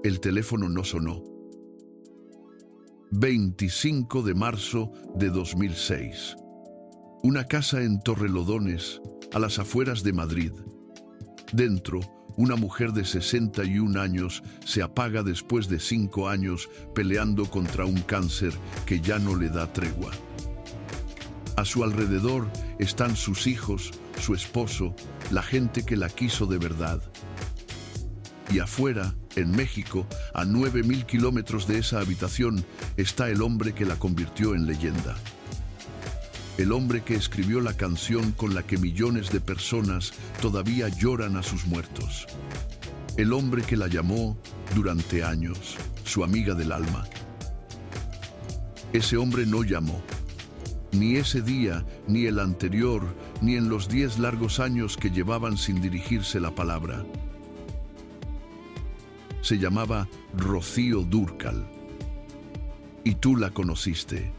El teléfono no sonó. 25 de marzo de 2006. Una casa en Torrelodones, a las afueras de Madrid. Dentro, una mujer de 61 años se apaga después de 5 años peleando contra un cáncer que ya no le da tregua. A su alrededor están sus hijos, su esposo, la gente que la quiso de verdad. Y afuera, en México, a 9.000 kilómetros de esa habitación, está el hombre que la convirtió en leyenda. El hombre que escribió la canción con la que millones de personas todavía lloran a sus muertos. El hombre que la llamó, durante años, su amiga del alma. Ese hombre no llamó. Ni ese día, ni el anterior, ni en los 10 largos años que llevaban sin dirigirse la palabra. Se llamaba Rocío Dúrcal. Y tú la conociste.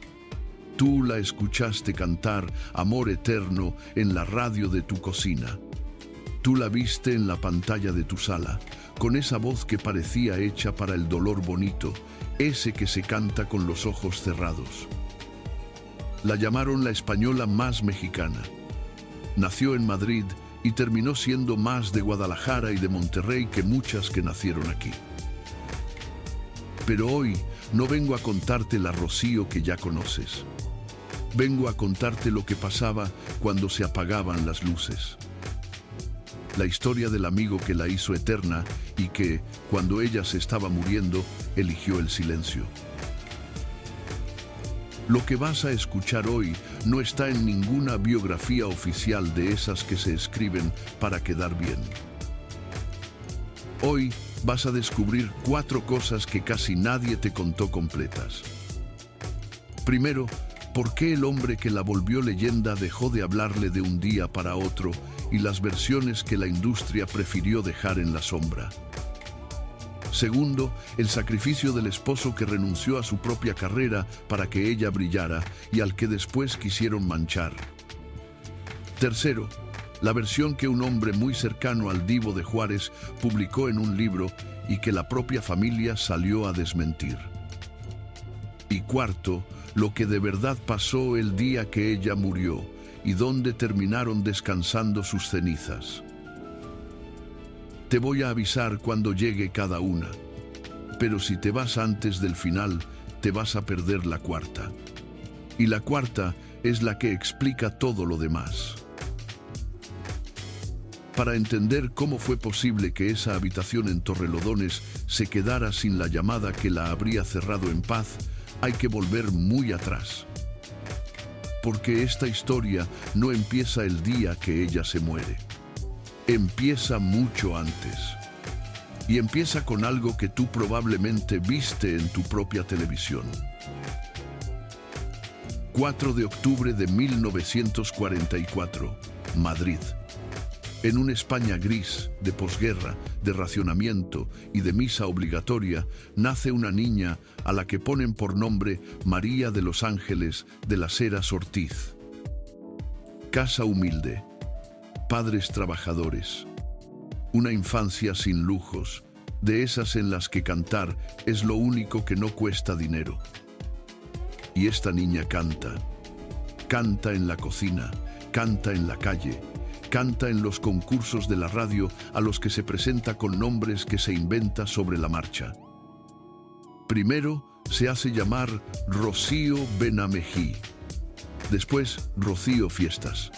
Tú la escuchaste cantar Amor Eterno en la radio de tu cocina. Tú la viste en la pantalla de tu sala, con esa voz que parecía hecha para el dolor bonito, ese que se canta con los ojos cerrados. La llamaron la española más mexicana. Nació en Madrid y terminó siendo más de Guadalajara y de Monterrey que muchas que nacieron aquí. Pero hoy no vengo a contarte la Rocío que ya conoces. Vengo a contarte lo que pasaba cuando se apagaban las luces. La historia del amigo que la hizo eterna y que, cuando ella se estaba muriendo, eligió el silencio. Lo que vas a escuchar hoy no está en ninguna biografía oficial de esas que se escriben para quedar bien. Hoy vas a descubrir 4 cosas que casi nadie te contó completas. Primero, ¿por qué el hombre que la volvió leyenda dejó de hablarle de un día para otro y las versiones que la industria prefirió dejar en la sombra? Segundo, el sacrificio del esposo que renunció a su propia carrera para que ella brillara y al que después quisieron manchar. Tercero, la versión que un hombre muy cercano al Divo de Juárez publicó en un libro y que la propia familia salió a desmentir. Y cuarto, lo que de verdad pasó el día que ella murió y dónde terminaron descansando sus cenizas. Te voy a avisar cuando llegue cada una, pero si te vas antes del final, te vas a perder la cuarta. Y la cuarta es la que explica todo lo demás. Para entender cómo fue posible que esa habitación en Torrelodones se quedara sin la llamada que la habría cerrado en paz, hay que volver muy atrás. Porque esta historia no empieza el día que ella se muere. Empieza mucho antes. Y empieza con algo que tú probablemente viste en tu propia televisión. 4 de octubre de 1944, Madrid. En una España gris, de posguerra, de racionamiento y de misa obligatoria, nace una niña a la que ponen por nombre María de los Ángeles de las Heras Ortiz. Casa humilde, padres trabajadores, una infancia sin lujos, de esas en las que cantar es lo único que no cuesta dinero. Y esta niña canta. Canta en la cocina, canta en la calle, canta en los concursos de la radio a los que se presenta con nombres que se inventa sobre la marcha. Primero se hace llamar Rocío Benamejí, después Rocío Fiestas.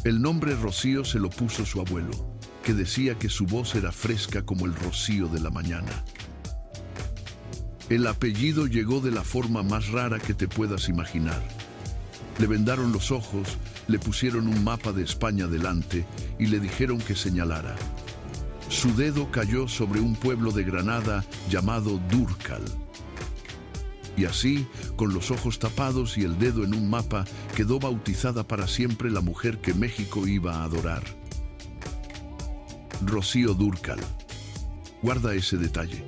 El nombre Rocío se lo puso su abuelo, que decía que su voz era fresca como el rocío de la mañana. El apellido llegó de la forma más rara que te puedas imaginar. Le vendaron los ojos, le pusieron un mapa de España delante y le dijeron que señalara. Su dedo cayó sobre un pueblo de Granada llamado Dúrcal. Y así, con los ojos tapados y el dedo en un mapa, quedó bautizada para siempre la mujer que México iba a adorar. Rocío Dúrcal. Guarda ese detalle.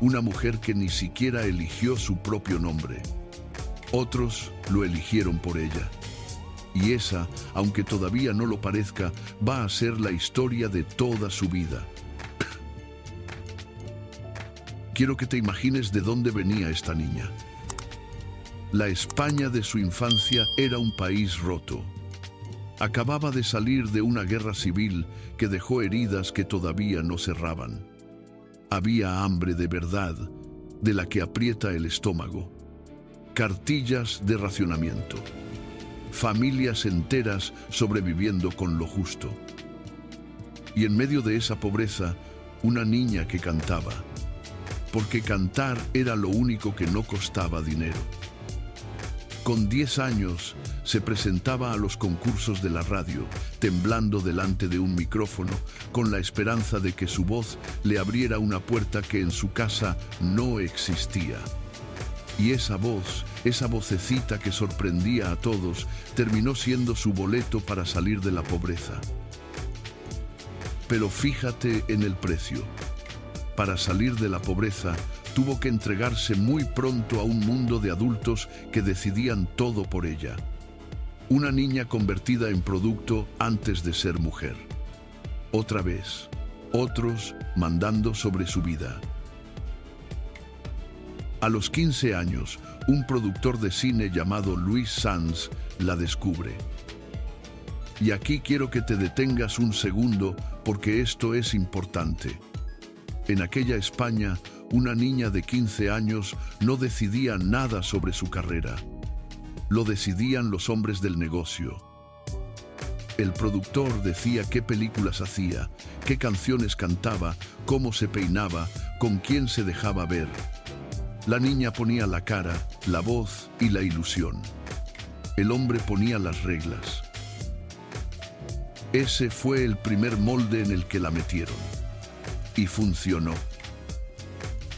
Una mujer que ni siquiera eligió su propio nombre. Otros lo eligieron por ella. Y esa, aunque todavía no lo parezca, va a ser la historia de toda su vida. quiero que te imagines de dónde venía esta niña. La España de su infancia era un país roto. Acababa de salir de una guerra civil que dejó heridas que todavía no cerraban. Había hambre de verdad, de la que aprieta el estómago. Cartillas de racionamiento. Familias enteras sobreviviendo con lo justo. Y en medio de esa pobreza, una niña que cantaba. Porque cantar era lo único que no costaba dinero. Con 10 años, se presentaba a los concursos de la radio, temblando delante de un micrófono, con la esperanza de que su voz le abriera una puerta que en su casa no existía. Y esa voz, esa vocecita que sorprendía a todos, terminó siendo su boleto para salir de la pobreza. Pero fíjate en el precio. Para salir de la pobreza, tuvo que entregarse muy pronto a un mundo de adultos que decidían todo por ella. Una niña convertida en producto antes de ser mujer. Otra vez, otros mandando sobre su vida. A los 15 años, un productor de cine llamado Luis Sanz la descubre. Y aquí quiero que te detengas un segundo porque esto es importante. En aquella España, una niña de 15 años no decidía nada sobre su carrera. Lo decidían los hombres del negocio. El productor decía qué películas hacía, qué canciones cantaba, cómo se peinaba, con quién se dejaba ver. La niña ponía la cara, la voz y la ilusión. El hombre ponía las reglas. Ese fue el primer molde en el que la metieron. Y funcionó.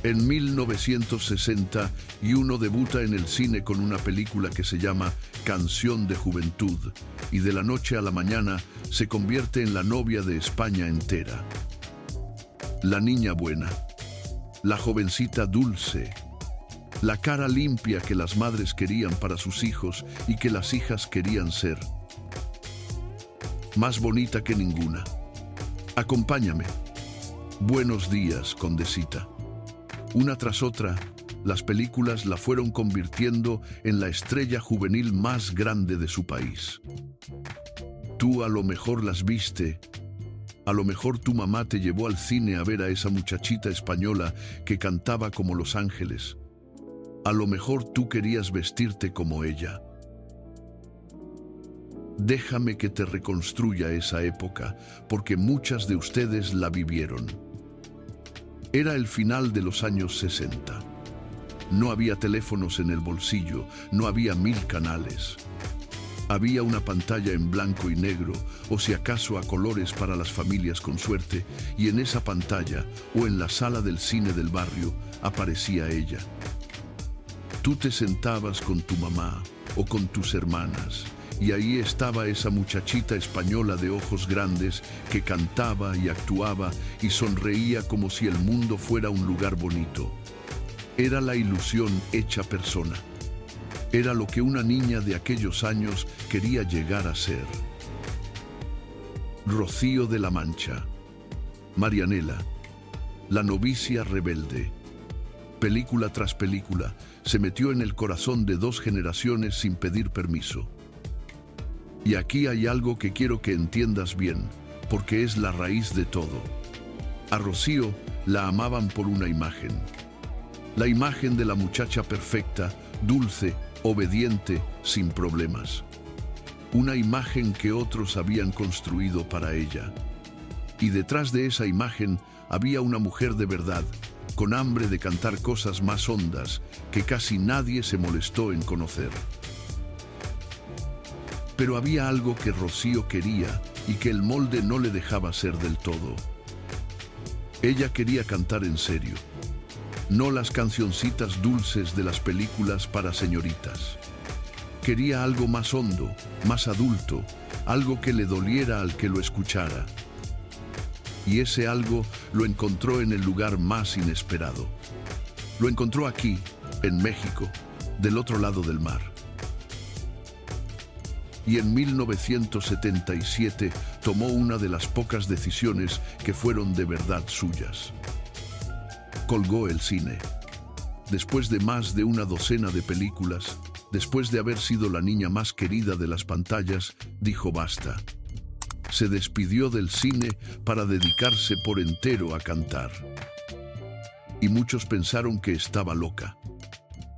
En 1961 debuta en el cine con una película que se llama Canción de Juventud y de la noche a la mañana se convierte en la novia de España entera. La niña buena, la jovencita dulce, la cara limpia que las madres querían para sus hijos y que las hijas querían ser. Más bonita que ninguna. Acompáñame. Buenos días, condesita. Una tras otra, las películas la fueron convirtiendo en la estrella juvenil más grande de su país. Tú a lo mejor las viste, a lo mejor tu mamá te llevó al cine a ver a esa muchachita española que cantaba como Los Ángeles. A lo mejor tú querías vestirte como ella. Déjame que te reconstruya esa época, porque muchas de ustedes la vivieron. Era el final de los años 60. No había teléfonos en el bolsillo, no había 1000 canales. Había una pantalla en blanco y negro, o si acaso a colores para las familias con suerte, y en esa pantalla, o en la sala del cine del barrio, aparecía ella. Tú te sentabas con tu mamá, o con tus hermanas, y ahí estaba esa muchachita española de ojos grandes que cantaba y actuaba y sonreía como si el mundo fuera un lugar bonito. Era la ilusión hecha persona. Era lo que una niña de aquellos años quería llegar a ser. Rocío de la Mancha. Marianela, la novicia rebelde. Película tras película, se metió en el corazón de 2 generaciones sin pedir permiso. Y aquí hay algo que quiero que entiendas bien, porque es la raíz de todo. A Rocío la amaban por una imagen. La imagen de la muchacha perfecta, dulce, obediente, sin problemas. Una imagen que otros habían construido para ella. Y detrás de esa imagen había una mujer de verdad, con hambre de cantar cosas más hondas que casi nadie se molestó en conocer. Pero había algo que Rocío quería y que el molde no le dejaba ser del todo. Ella quería cantar en serio, no las cancioncitas dulces de las películas para señoritas. Quería algo más hondo, más adulto, algo que le doliera al que lo escuchara. Y ese algo lo encontró en el lugar más inesperado. Lo encontró aquí, en México, del otro lado del mar. Y en 1977 tomó una de las pocas decisiones que fueron de verdad suyas. Colgó el cine. Después de más de una docena de películas, después de haber sido la niña más querida de las pantallas, dijo basta. Se despidió del cine para dedicarse por entero a cantar. Y muchos pensaron que estaba loca.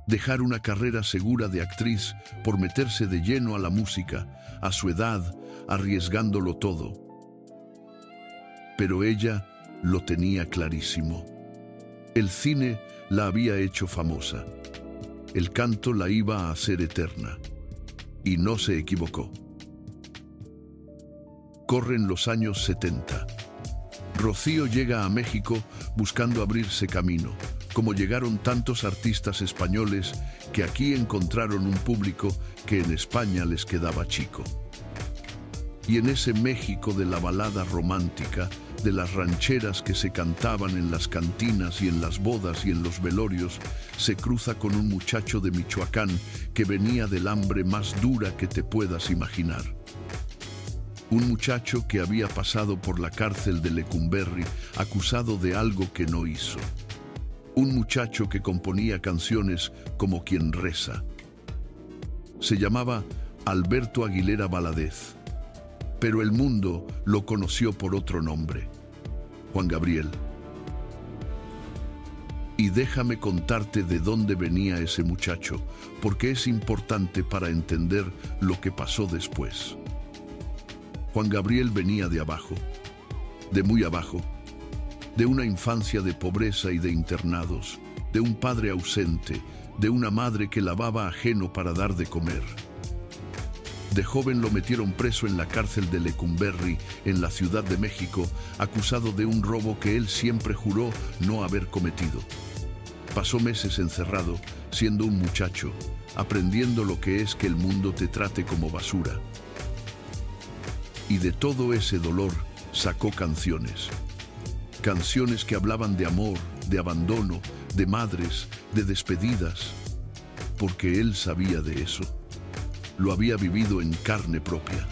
Dejar una carrera segura de actriz por meterse de lleno a la música, a su edad, arriesgándolo todo. Pero ella lo tenía clarísimo. El cine la había hecho famosa. El canto la iba a hacer eterna. Y no se equivocó. Corren los años 70. Rocío llega a México buscando abrirse camino, como llegaron tantos artistas españoles que aquí encontraron un público que en España les quedaba chico. Y en ese México de la balada romántica, de las rancheras que se cantaban en las cantinas y en las bodas y en los velorios, se cruza con un muchacho de Michoacán que venía del hambre más dura que te puedas imaginar. Un muchacho que había pasado por la cárcel de Lecumberri acusado de algo que no hizo. Un muchacho que componía canciones como quien reza. Se llamaba Alberto Aguilera Valadez, pero el mundo lo conoció por otro nombre, Juan Gabriel. Y déjame contarte de dónde venía ese muchacho, porque es importante para entender lo que pasó después. Juan Gabriel venía de abajo, de muy abajo, de una infancia de pobreza y de internados, de un padre ausente, de una madre que lavaba ajeno para dar de comer. De joven lo metieron preso en la cárcel de Lecumberri, en la Ciudad de México, acusado de un robo que él siempre juró no haber cometido. Pasó meses encerrado, siendo un muchacho, aprendiendo lo que es que el mundo te trate como basura. Y de todo ese dolor sacó canciones. Canciones que hablaban de amor, de abandono, de madres, de despedidas, porque él sabía de eso. Lo había vivido en carne propia.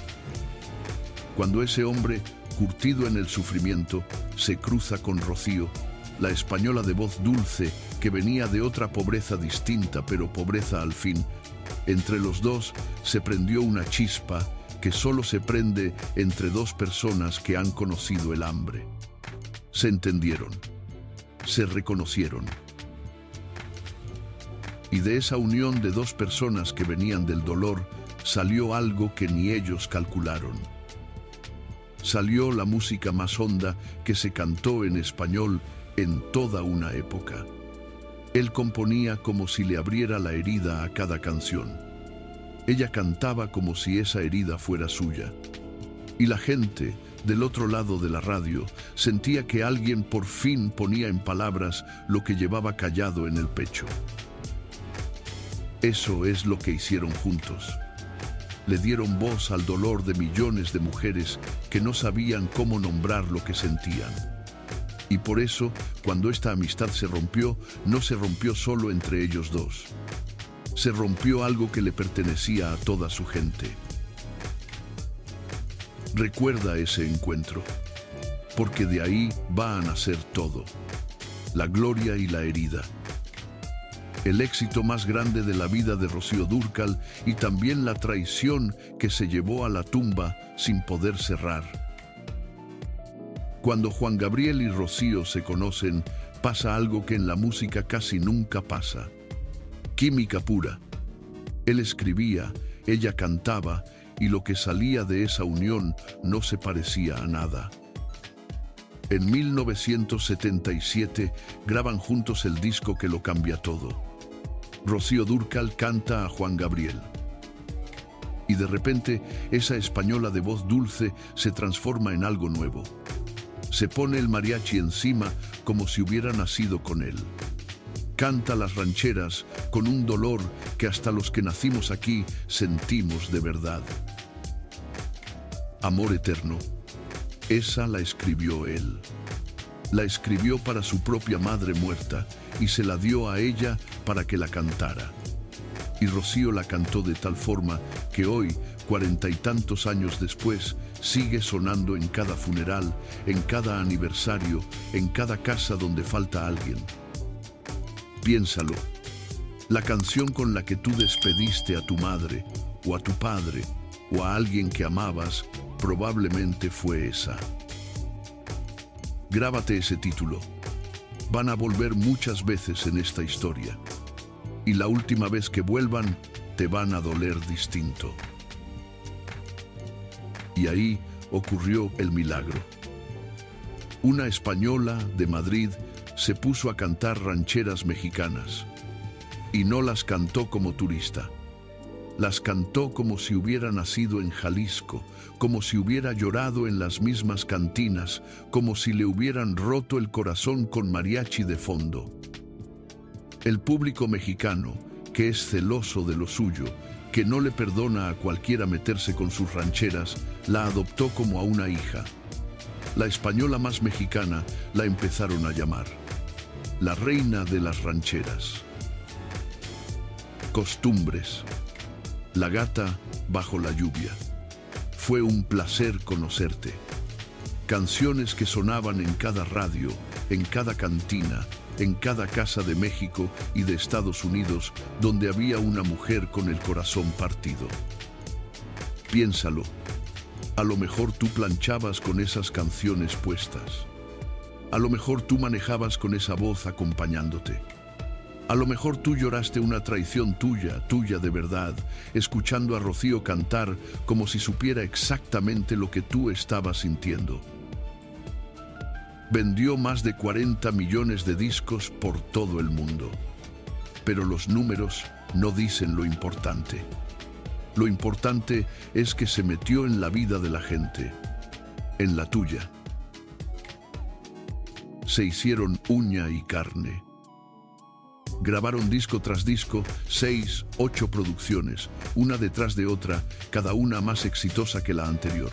Cuando ese hombre, curtido en el sufrimiento, se cruza con Rocío, la española de voz dulce que venía de otra pobreza distinta, pero pobreza al fin, entre los dos se prendió una chispa que solo se prende entre dos personas que han conocido el hambre. Se entendieron, se reconocieron. Y de esa unión de dos personas que venían del dolor, salió algo que ni ellos calcularon. Salió la música más honda que se cantó en español en toda una época. Él componía como si le abriera la herida a cada canción. Ella cantaba como si esa herida fuera suya. Y la gente, del otro lado de la radio, sentía que alguien por fin ponía en palabras lo que llevaba callado en el pecho. Eso es lo que hicieron juntos. Le dieron voz al dolor de millones de mujeres que no sabían cómo nombrar lo que sentían. Y por eso, cuando esta amistad se rompió, no se rompió solo entre ellos dos. Se rompió algo que le pertenecía a toda su gente. Recuerda ese encuentro, porque de ahí va a nacer todo, la gloria y la herida. El éxito más grande de la vida de Rocío Dúrcal y también la traición que se llevó a la tumba sin poder cerrar. Cuando Juan Gabriel y Rocío se conocen, pasa algo que en la música casi nunca pasa. Química pura. Él escribía, ella cantaba, y lo que salía de esa unión no se parecía a nada. En 1977 graban juntos el disco que lo cambia todo. Rocío Dúrcal canta a Juan Gabriel. Y de repente, esa española de voz dulce se transforma en algo nuevo. Se pone el mariachi encima como si hubiera nacido con él. Canta las rancheras con un dolor que hasta los que nacimos aquí sentimos de verdad. Amor eterno. Esa la escribió él. La escribió para su propia madre muerta y se la dio a ella para que la cantara. Y Rocío la cantó de tal forma que hoy, 40 y tantos años después, sigue sonando en cada funeral, en cada aniversario, en cada casa donde falta alguien. Piénsalo. La canción con la que tú despediste a tu madre, o a tu padre, o a alguien que amabas, probablemente fue esa. Grábate ese título. Van a volver muchas veces en esta historia. Y la última vez que vuelvan, te van a doler distinto. Y ahí ocurrió el milagro. Una española de Madrid se puso a cantar rancheras mexicanas. Y no las cantó como turista. Las cantó como si hubiera nacido en Jalisco, como si hubiera llorado en las mismas cantinas, como si le hubieran roto el corazón con mariachi de fondo. El público mexicano, que es celoso de lo suyo, que no le perdona a cualquiera meterse con sus rancheras, la adoptó como a una hija. La española más mexicana la empezaron a llamar la reina de las rancheras. Costumbres. La gata bajo la lluvia. Fue un placer conocerte. Canciones que sonaban en cada radio, en cada cantina, en cada casa de México y de Estados Unidos, donde había una mujer con el corazón partido. Piénsalo. A lo mejor tú planchabas con esas canciones puestas. A lo mejor tú manejabas con esa voz acompañándote. A lo mejor tú lloraste una traición tuya de verdad, escuchando a Rocío cantar como si supiera exactamente lo que tú estabas sintiendo. Vendió más de 40 millones de discos por todo el mundo. Pero los números no dicen lo importante. Lo importante es que se metió en la vida de la gente, en la tuya. Se hicieron uña y carne. Grabaron disco tras disco, 6, 8 producciones, una detrás de otra, cada una más exitosa que la anterior.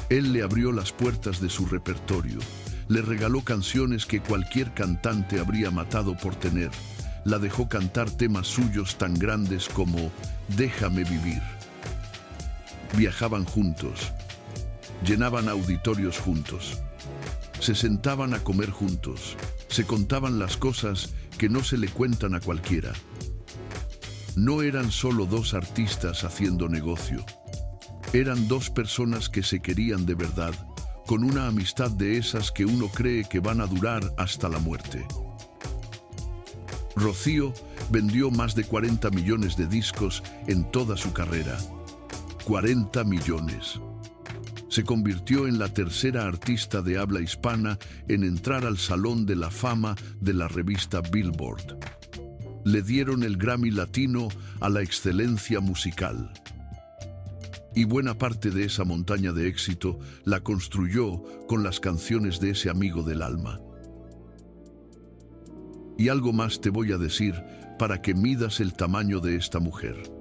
Él le abrió las puertas de su repertorio, le regaló canciones que cualquier cantante habría matado por tener, la dejó cantar temas suyos tan grandes como Déjame vivir. Viajaban juntos, llenaban auditorios juntos, se sentaban a comer juntos, se contaban las cosas que no se le cuentan a cualquiera. No eran solo dos artistas haciendo negocio. Eran dos personas que se querían de verdad, con una amistad de esas que uno cree que van a durar hasta la muerte. Rocío vendió más de 40 millones de discos en toda su carrera. 40 millones. Se convirtió en la tercera artista de habla hispana en entrar al Salón de la Fama de la revista Billboard. Le dieron el Grammy Latino a la excelencia musical. Y buena parte de esa montaña de éxito la construyó con las canciones de ese amigo del alma. Y algo más te voy a decir para que midas el tamaño de esta mujer.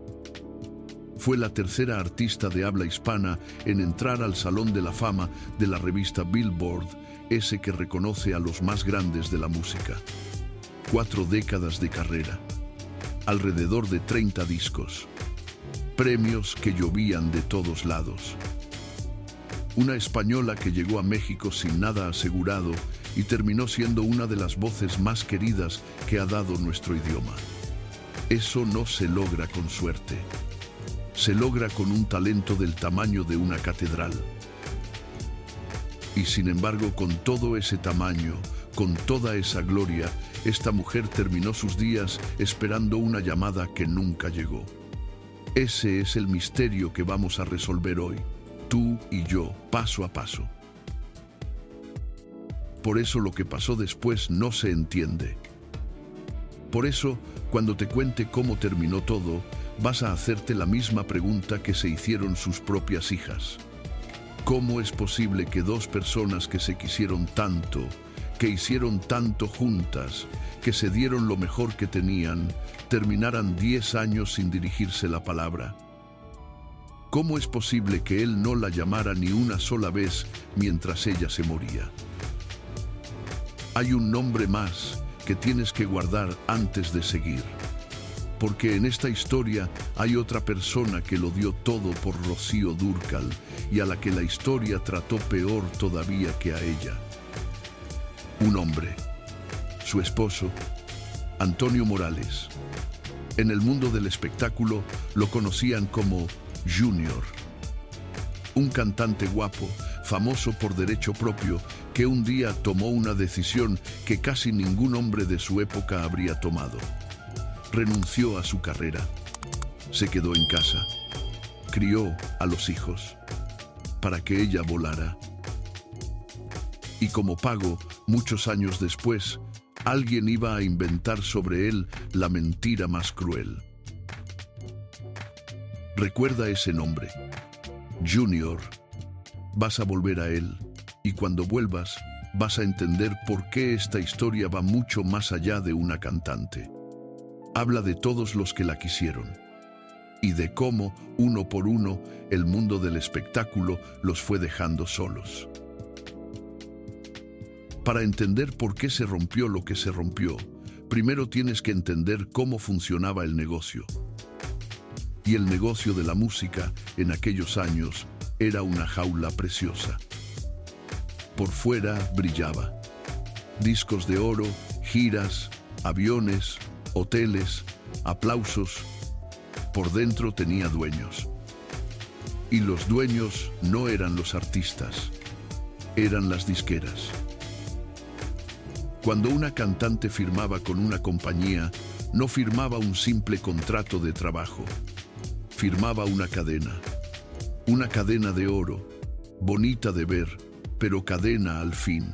Fue la tercera artista de habla hispana en entrar al Salón de la Fama de la revista Billboard, ese que reconoce a los más grandes de la música. 4 décadas de carrera, alrededor de 30 discos, premios que llovían de todos lados. Una española que llegó a México sin nada asegurado y terminó siendo una de las voces más queridas que ha dado nuestro idioma. Eso no se logra con suerte. Se logra con un talento del tamaño de una catedral. Y sin embargo, con todo ese tamaño, con toda esa gloria, esta mujer terminó sus días esperando una llamada que nunca llegó. Ese es el misterio que vamos a resolver hoy, tú y yo, paso a paso. Por eso lo que pasó después no se entiende. Por eso, cuando te cuente cómo terminó todo, vas a hacerte la misma pregunta que se hicieron sus propias hijas. ¿Cómo es posible que dos personas que se quisieron tanto, que hicieron tanto juntas, que se dieron lo mejor que tenían, terminaran 10 años sin dirigirse la palabra? ¿Cómo es posible que él no la llamara ni una sola vez mientras ella se moría? Hay un nombre más que tienes que guardar antes de seguir. Porque en esta historia hay otra persona que lo dio todo por Rocío Dúrcal y a la que la historia trató peor todavía que a ella. Un hombre, su esposo, Antonio Morales. En el mundo del espectáculo lo conocían como Junior. Un cantante guapo, famoso por derecho propio, que un día tomó una decisión que casi ningún hombre de su época habría tomado. Renunció a su carrera. Se quedó en casa. Crió a los hijos para que ella volara. Y como pago, muchos años después, alguien iba a inventar sobre él la mentira más cruel. Recuerda ese nombre, Junior. Vas a volver a él, y cuando vuelvas, vas a entender por qué esta historia va mucho más allá de una cantante. Habla de todos los que la quisieron, y de cómo, uno por uno, el mundo del espectáculo los fue dejando solos. Para entender por qué se rompió lo que se rompió, primero tienes que entender cómo funcionaba el negocio. Y el negocio de la música, en aquellos años, era una jaula preciosa. Por fuera brillaba. Discos de oro, giras, aviones, hoteles, aplausos. Por dentro tenía dueños. Y los dueños no eran los artistas, eran las disqueras. Cuando una cantante firmaba con una compañía, no firmaba un simple contrato de trabajo. Firmaba una cadena de oro, bonita de ver, pero cadena al fin.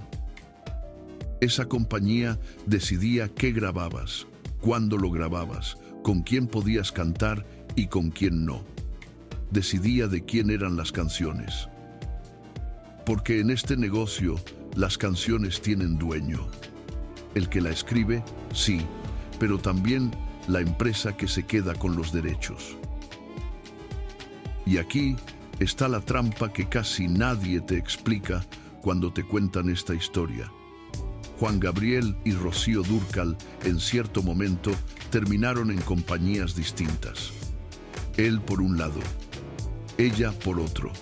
Esa compañía decidía qué grababas, cuándo lo grababas, con quién podías cantar y con quién no. Decidía de quién eran las canciones. Porque en este negocio, las canciones tienen dueño. El que la escribe, sí, pero también la empresa que se queda con los derechos. Y aquí está la trampa que casi nadie te explica cuando te cuentan esta historia. Juan Gabriel y Rocío Dúrcal, en cierto momento, terminaron en compañías distintas. Él por un lado, ella por otro.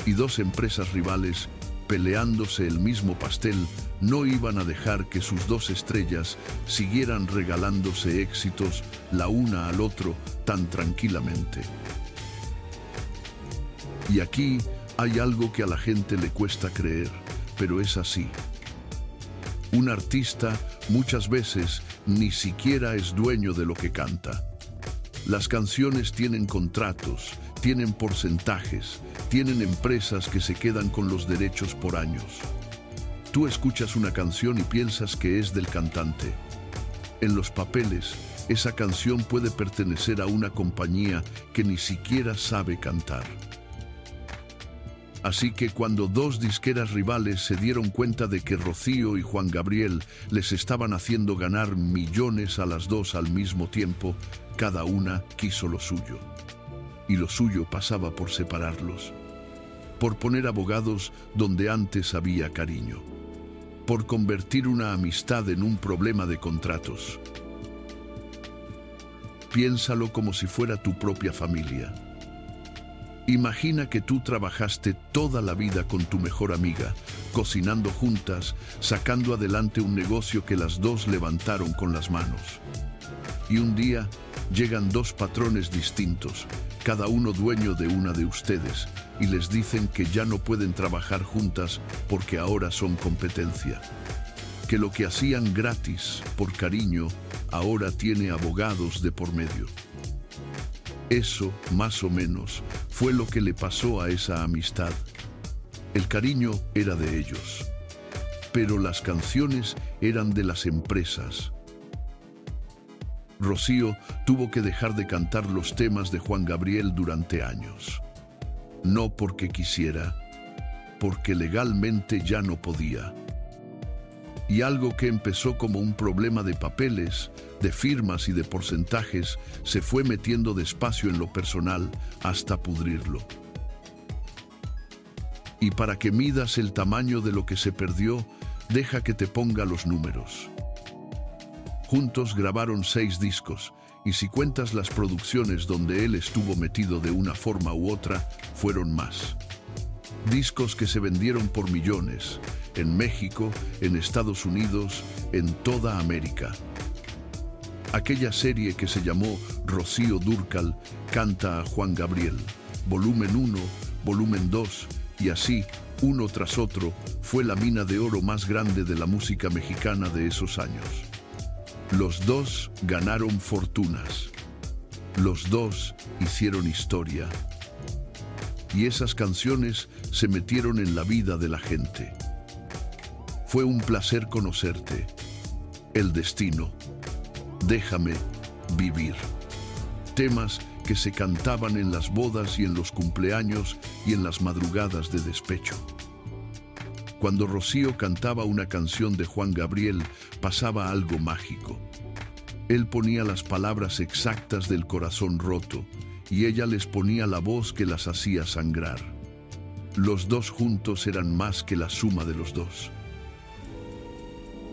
Y dos empresas rivales, peleándose el mismo pastel, no iban a dejar que sus dos estrellas siguieran regalándose éxitos la una al otro tan tranquilamente. Y aquí hay algo que a la gente le cuesta creer, pero es así. Un artista muchas veces ni siquiera es dueño de lo que canta. Las canciones tienen contratos, tienen porcentajes, tienen empresas que se quedan con los derechos por años. Tú escuchas una canción y piensas que es del cantante. En los papeles, esa canción puede pertenecer a una compañía que ni siquiera sabe cantar. Así que cuando dos disqueras rivales se dieron cuenta de que Rocío y Juan Gabriel les estaban haciendo ganar millones a las dos al mismo tiempo, cada una quiso lo suyo. Y lo suyo pasaba por separarlos, por poner abogados donde antes había cariño, por convertir una amistad en un problema de contratos. Piénsalo como si fuera tu propia familia. Imagina que tú trabajaste toda la vida con tu mejor amiga, cocinando juntas, sacando adelante un negocio que las dos levantaron con las manos. Y un día llegan dos patrones distintos, cada uno dueño de una de ustedes, y les dicen que ya no pueden trabajar juntas porque ahora son competencia. Que lo que hacían gratis, por cariño, ahora tiene abogados de por medio. Eso, más o menos, fue lo que le pasó a esa amistad. El cariño era de ellos, pero las canciones eran de las empresas. Rocío tuvo que dejar de cantar los temas de Juan Gabriel durante años. No porque quisiera, porque legalmente ya no podía. Y algo que empezó como un problema de papeles, de firmas y de porcentajes, se fue metiendo despacio en lo personal hasta pudrirlo. Y para que midas el tamaño de lo que se perdió, deja que te ponga los números. Juntos grabaron 6 discos, y si cuentas las producciones donde él estuvo metido de una forma u otra, fueron más. Discos que se vendieron por millones, en México, en Estados Unidos, en toda América. Aquella serie que se llamó Rocío Dúrcal canta a Juan Gabriel, volumen 1, volumen 2, y así, uno tras otro, fue la mina de oro más grande de la música mexicana de esos años. Los dos ganaron fortunas. Los dos hicieron historia. Y esas canciones se metieron en la vida de la gente. Fue un placer conocerte. El destino. Déjame vivir. Temas que se cantaban en las bodas y en los cumpleaños y en las madrugadas de despecho. Cuando Rocío cantaba una canción de Juan Gabriel, pasaba algo mágico. Él ponía las palabras exactas del corazón roto y ella les ponía la voz que las hacía sangrar. Los dos juntos eran más que la suma de los dos.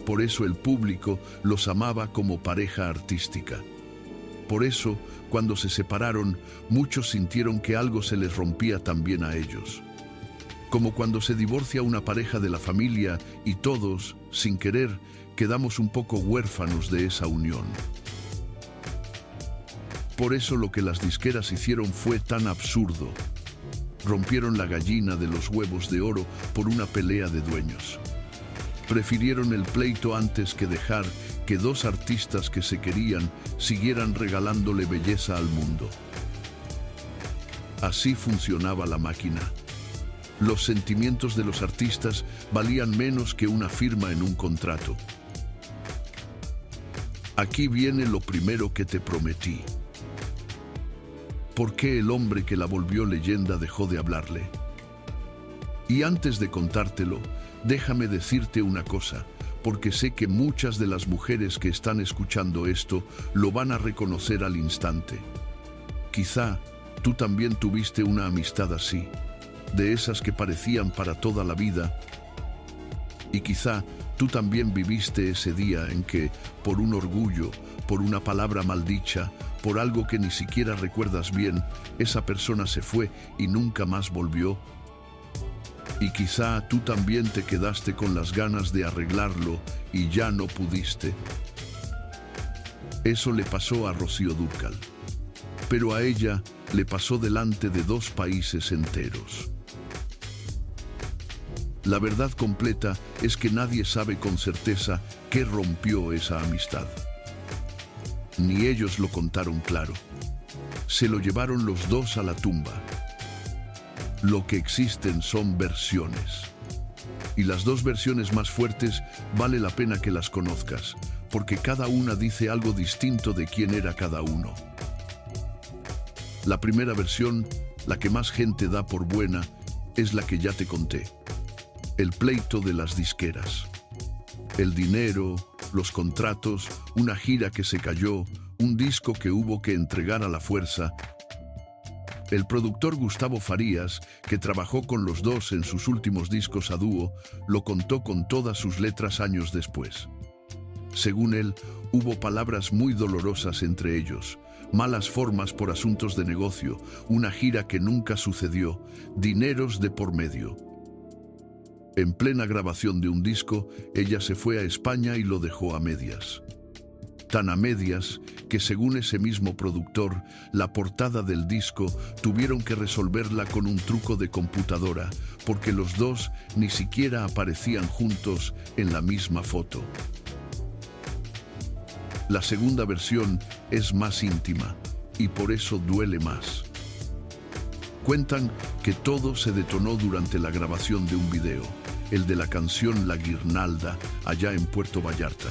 Por eso el público los amaba como pareja artística. Por eso, cuando se separaron, muchos sintieron que algo se les rompía también a ellos. Como cuando se divorcia una pareja de la familia y todos, sin querer, quedamos un poco huérfanos de esa unión. Por eso lo que las disqueras hicieron fue tan absurdo. Rompieron la gallina de los huevos de oro por una pelea de dueños. Prefirieron el pleito antes que dejar que dos artistas que se querían siguieran regalándole belleza al mundo. Así funcionaba la máquina. Los sentimientos de los artistas valían menos que una firma en un contrato. Aquí viene lo primero que te prometí. ¿Por qué el hombre que la volvió leyenda dejó de hablarle? Y antes de contártelo, déjame decirte una cosa, porque sé que muchas de las mujeres que están escuchando esto lo van a reconocer al instante. Quizá tú también tuviste una amistad así, de esas que parecían para toda la vida. Y quizá tú también viviste ese día en que, por un orgullo, por una palabra maldicha, por algo que ni siquiera recuerdas bien, esa persona se fue y nunca más volvió. Y quizá tú también te quedaste con las ganas de arreglarlo y ya no pudiste. Eso le pasó a Rocío Dúrcal, pero a ella le pasó delante de 2 países enteros. La verdad completa es que nadie sabe con certeza qué rompió esa amistad. Ni ellos lo contaron claro. Se lo llevaron los dos a la tumba. Lo que existen son versiones. Y las 2 versiones más fuertes vale la pena que las conozcas, porque cada una dice algo distinto de quién era cada uno. La primera versión, la que más gente da por buena, es la que ya te conté. El pleito de las disqueras. El dinero, los contratos, una gira que se cayó, un disco que hubo que entregar a la fuerza. El productor Gustavo Farías, que trabajó con los dos en sus últimos discos a dúo, lo contó con todas sus letras años después. Según él, hubo palabras muy dolorosas entre ellos, malas formas por asuntos de negocio, una gira que nunca sucedió, dineros de por medio. En plena grabación de un disco, ella se fue a España y lo dejó a medias. Tan a medias que, según ese mismo productor, la portada del disco tuvieron que resolverla con un truco de computadora, porque los dos ni siquiera aparecían juntos en la misma foto. La segunda versión es más íntima y por eso duele más. Cuentan que todo se detonó durante la grabación de un video, el de la canción La Guirnalda, allá en Puerto Vallarta.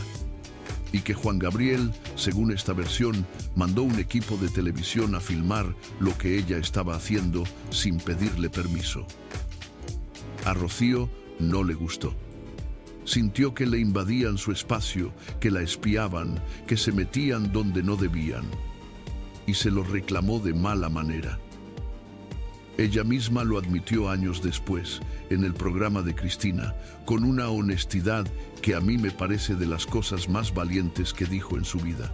Y que Juan Gabriel, según esta versión, mandó un equipo de televisión a filmar lo que ella estaba haciendo sin pedirle permiso. A Rocío no le gustó. Sintió que le invadían su espacio, que la espiaban, que se metían donde no debían. Y se lo reclamó de mala manera. Ella misma lo admitió años después, en el programa de Cristina, con una honestidad que a mí me parece de las cosas más valientes que dijo en su vida.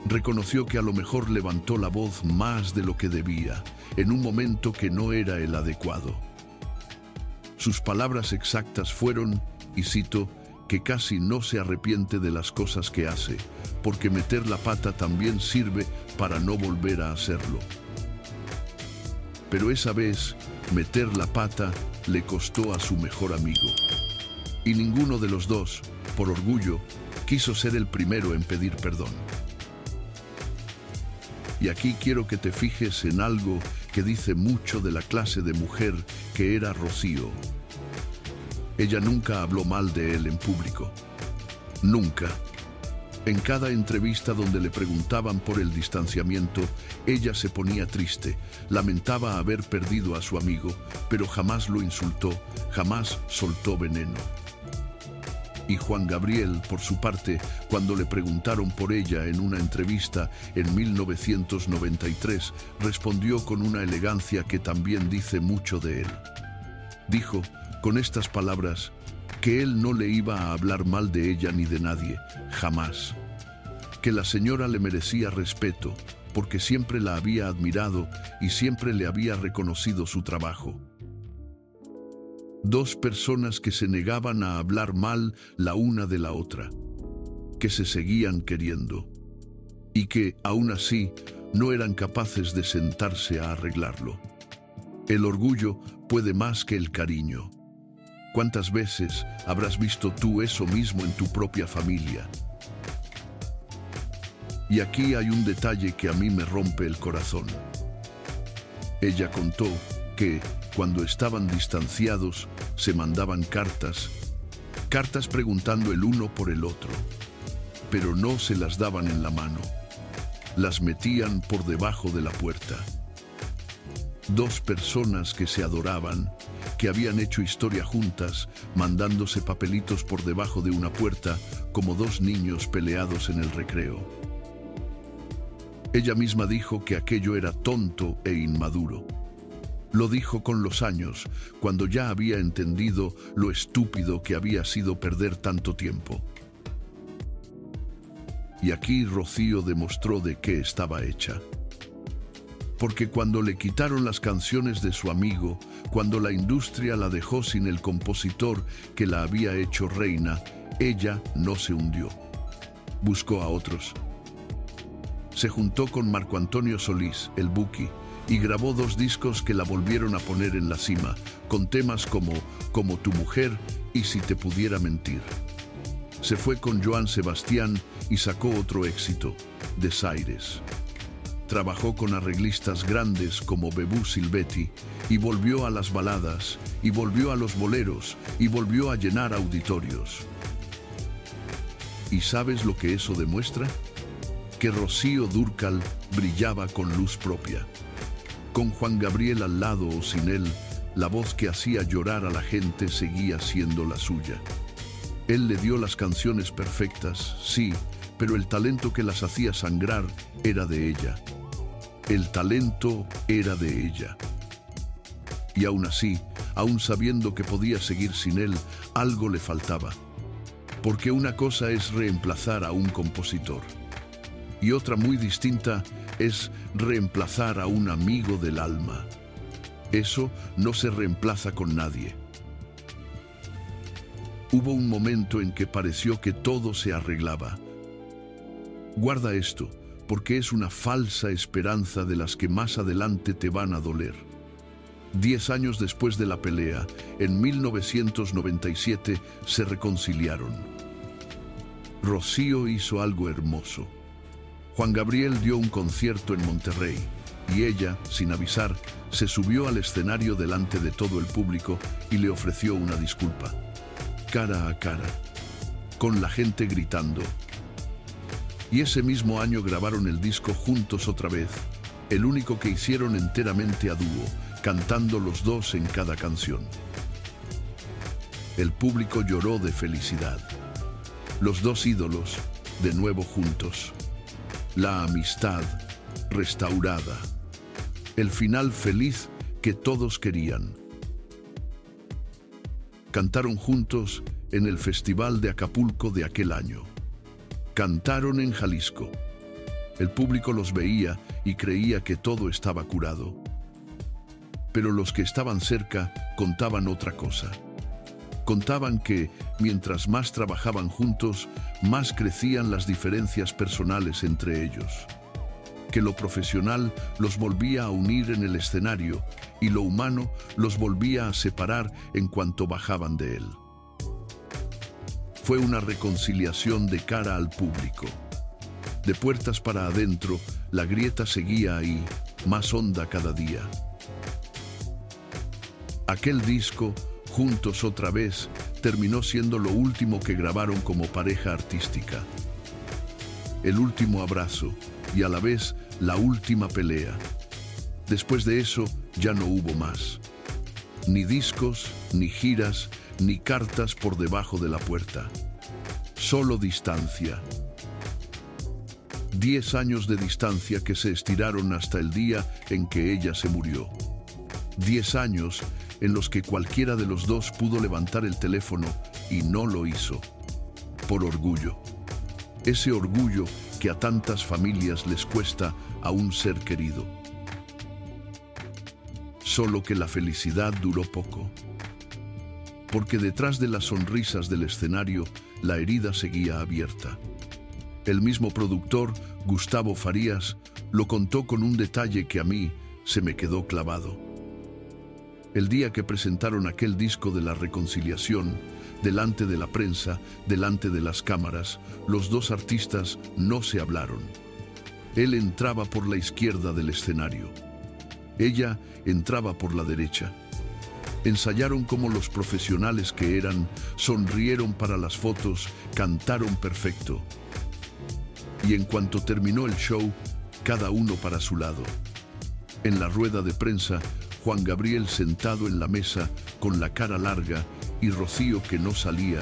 Reconoció que a lo mejor levantó la voz más de lo que debía, en un momento que no era el adecuado. Sus palabras exactas fueron, y cito, que casi no se arrepiente de las cosas que hace, porque meter la pata también sirve para no volver a hacerlo. Pero esa vez, meter la pata le costó a su mejor amigo. Y ninguno de los dos, por orgullo, quiso ser el primero en pedir perdón. Y aquí quiero que te fijes en algo que dice mucho de la clase de mujer que era Rocío. Ella nunca habló mal de él en público. Nunca. En cada entrevista donde le preguntaban por el distanciamiento, ella se ponía triste, lamentaba haber perdido a su amigo, pero jamás lo insultó, jamás soltó veneno. Y Juan Gabriel, por su parte, cuando le preguntaron por ella en una entrevista en 1993, respondió con una elegancia que también dice mucho de él. Dijo, con estas palabras, que él no le iba a hablar mal de ella ni de nadie, jamás. Que la señora le merecía respeto, porque siempre la había admirado y siempre le había reconocido su trabajo. Dos personas que se negaban a hablar mal la una de la otra, que se seguían queriendo, y que, aún así, no eran capaces de sentarse a arreglarlo. El orgullo puede más que el cariño. ¿Cuántas veces habrás visto tú eso mismo en tu propia familia? Y aquí hay un detalle que a mí me rompe el corazón. Ella contó que, cuando estaban distanciados, se mandaban cartas preguntando el uno por el otro, pero no se las daban en la mano, las metían por debajo de la puerta. Dos personas que se adoraban, que habían hecho historia juntas, mandándose papelitos por debajo de una puerta, como dos niños peleados en el recreo. Ella misma dijo que aquello era tonto e inmaduro. Lo dijo con los años, cuando ya había entendido lo estúpido que había sido perder tanto tiempo. Y aquí Rocío demostró de qué estaba hecha. Porque cuando le quitaron las canciones de su amigo, cuando la industria la dejó sin el compositor que la había hecho reina, ella no se hundió. Buscó a otros. Se juntó con Marco Antonio Solís, el Buki, y grabó 2 discos que la volvieron a poner en la cima, con temas como Tu Mujer y Si Te Pudiera Mentir. Se fue con Joan Sebastián y sacó otro éxito, Desaires. Trabajó con arreglistas grandes como Bebú Silvetti y volvió a las baladas, y volvió a los boleros, y volvió a llenar auditorios. ¿Y sabes lo que eso demuestra? Que Rocío Dúrcal brillaba con luz propia. Con Juan Gabriel al lado o sin él, la voz que hacía llorar a la gente seguía siendo la suya. Él le dio las canciones perfectas, sí, pero el talento que las hacía sangrar era de ella. El talento era de ella. Y aún así, aún sabiendo que podía seguir sin él, algo le faltaba. Porque una cosa es reemplazar a un compositor. Y otra muy distinta es reemplazar a un amigo del alma. Eso no se reemplaza con nadie. Hubo un momento en que pareció que todo se arreglaba. Guarda esto, porque es una falsa esperanza de las que más adelante te van a doler. 10 años después de la pelea, en 1997, se reconciliaron. Rocío hizo algo hermoso. Juan Gabriel dio un concierto en Monterrey y ella, sin avisar, se subió al escenario delante de todo el público y le ofreció una disculpa. Cara a cara, con la gente gritando. Y ese mismo año grabaron el disco juntos otra vez, el único que hicieron enteramente a dúo, cantando los dos en cada canción. El público lloró de felicidad. Los dos ídolos, de nuevo juntos. La amistad restaurada. El final feliz que todos querían. Cantaron juntos en el Festival de Acapulco de aquel año. Cantaron en Jalisco. El público los veía y creía que todo estaba curado. Pero los que estaban cerca contaban otra cosa. Contaban que, mientras más trabajaban juntos, más crecían las diferencias personales entre ellos. Que lo profesional los volvía a unir en el escenario y lo humano los volvía a separar en cuanto bajaban de él. Fue una reconciliación de cara al público. De puertas para adentro, la grieta seguía ahí, más honda cada día. Aquel disco, Juntos otra vez, terminó siendo lo último que grabaron como pareja artística. El último abrazo y a la vez la última pelea. Después de eso ya no hubo más. Ni discos, ni giras, ni cartas por debajo de la puerta. Solo distancia. 10 años de distancia que se estiraron hasta el día en que ella se murió. 10 años en los que cualquiera de los dos pudo levantar el teléfono y no lo hizo. Por orgullo. Ese orgullo que a tantas familias les cuesta a un ser querido. Solo que la felicidad duró poco. Porque detrás de las sonrisas del escenario, la herida seguía abierta. El mismo productor, Gustavo Farías, lo contó con un detalle que a mí se me quedó clavado. El día que presentaron aquel disco de la reconciliación, delante de la prensa, delante de las cámaras, los dos artistas no se hablaron. Él entraba por la izquierda del escenario. Ella entraba por la derecha. Ensayaron como los profesionales que eran, sonrieron para las fotos, cantaron perfecto. Y en cuanto terminó el show, cada uno para su lado. En la rueda de prensa, Juan Gabriel sentado en la mesa con la cara larga y Rocío que no salía.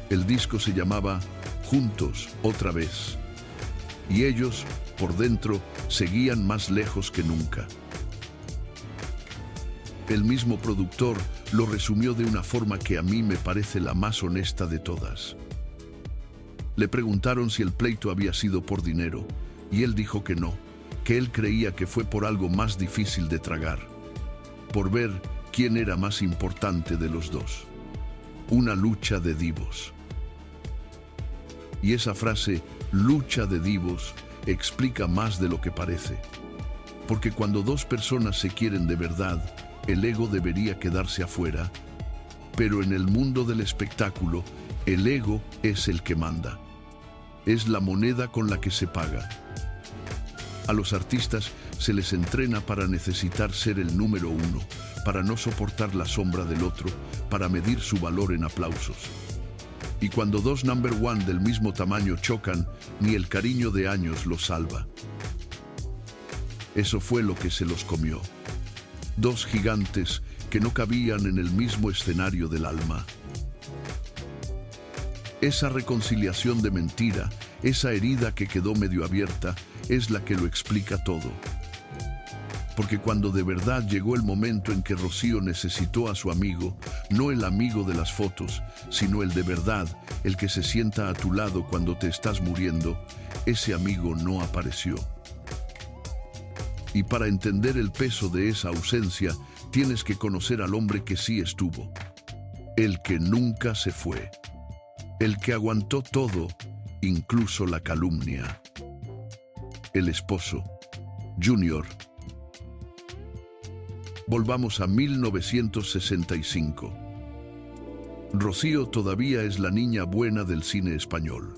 El disco se llamaba Juntos otra vez. Y ellos, por dentro, seguían más lejos que nunca. El mismo productor lo resumió de una forma que a mí me parece la más honesta de todas. Le preguntaron si el pleito había sido por dinero, y él dijo que no, que él creía que fue por algo más difícil de tragar, por ver quién era más importante de los dos. Una lucha de divos. Y esa frase, lucha de divos, explica más de lo que parece. Porque cuando dos personas se quieren de verdad, el ego debería quedarse afuera, pero en el mundo del espectáculo, el ego es el que manda. Es la moneda con la que se paga. A los artistas se les entrena para necesitar ser el número uno, para no soportar la sombra del otro, para medir su valor en aplausos. Y cuando dos number one del mismo tamaño chocan, ni el cariño de años los salva. Eso fue lo que se los comió. Dos gigantes que no cabían en el mismo escenario del alma. Esa reconciliación de mentira, esa herida que quedó medio abierta, es la que lo explica todo. Porque cuando de verdad llegó el momento en que Rocío necesitó a su amigo, no el amigo de las fotos, sino el de verdad, el que se sienta a tu lado cuando te estás muriendo, ese amigo no apareció. Y para entender el peso de esa ausencia, tienes que conocer al hombre que sí estuvo. El que nunca se fue. El que aguantó todo, incluso la calumnia. El esposo, Junior. Volvamos a 1965. Rocío todavía es la niña buena del cine español.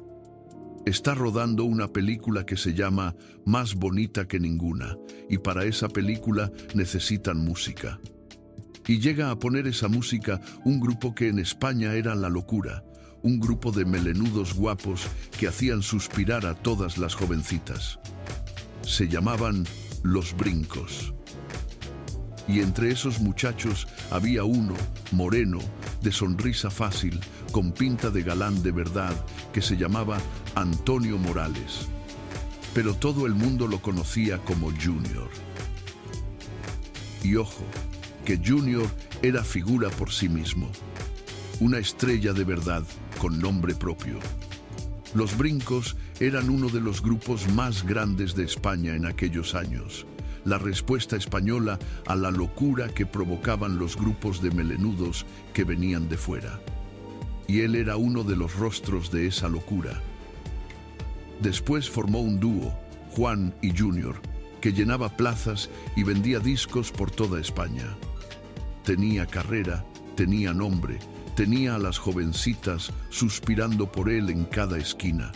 Está rodando una película que se llama Más bonita que ninguna, y para esa película necesitan música. Y llega a poner esa música un grupo que en España era la locura, un grupo de melenudos guapos que hacían suspirar a todas las jovencitas. Se llamaban Los Brincos. Y entre esos muchachos había uno, moreno, de sonrisa fácil, con pinta de galán de verdad, que se llamaba Antonio Morales. Pero todo el mundo lo conocía como Junior. Y ojo, que Junior era figura por sí mismo. Una estrella de verdad, con nombre propio. Los Brincos eran uno de los grupos más grandes de España en aquellos años. la respuesta española a la locura que provocaban los grupos de melenudos que venían de fuera. Y él era uno de los rostros de esa locura. Después formó un dúo, Juan y Junior, que llenaba plazas y vendía discos por toda España. Tenía carrera, tenía nombre, tenía a las jovencitas suspirando por él en cada esquina.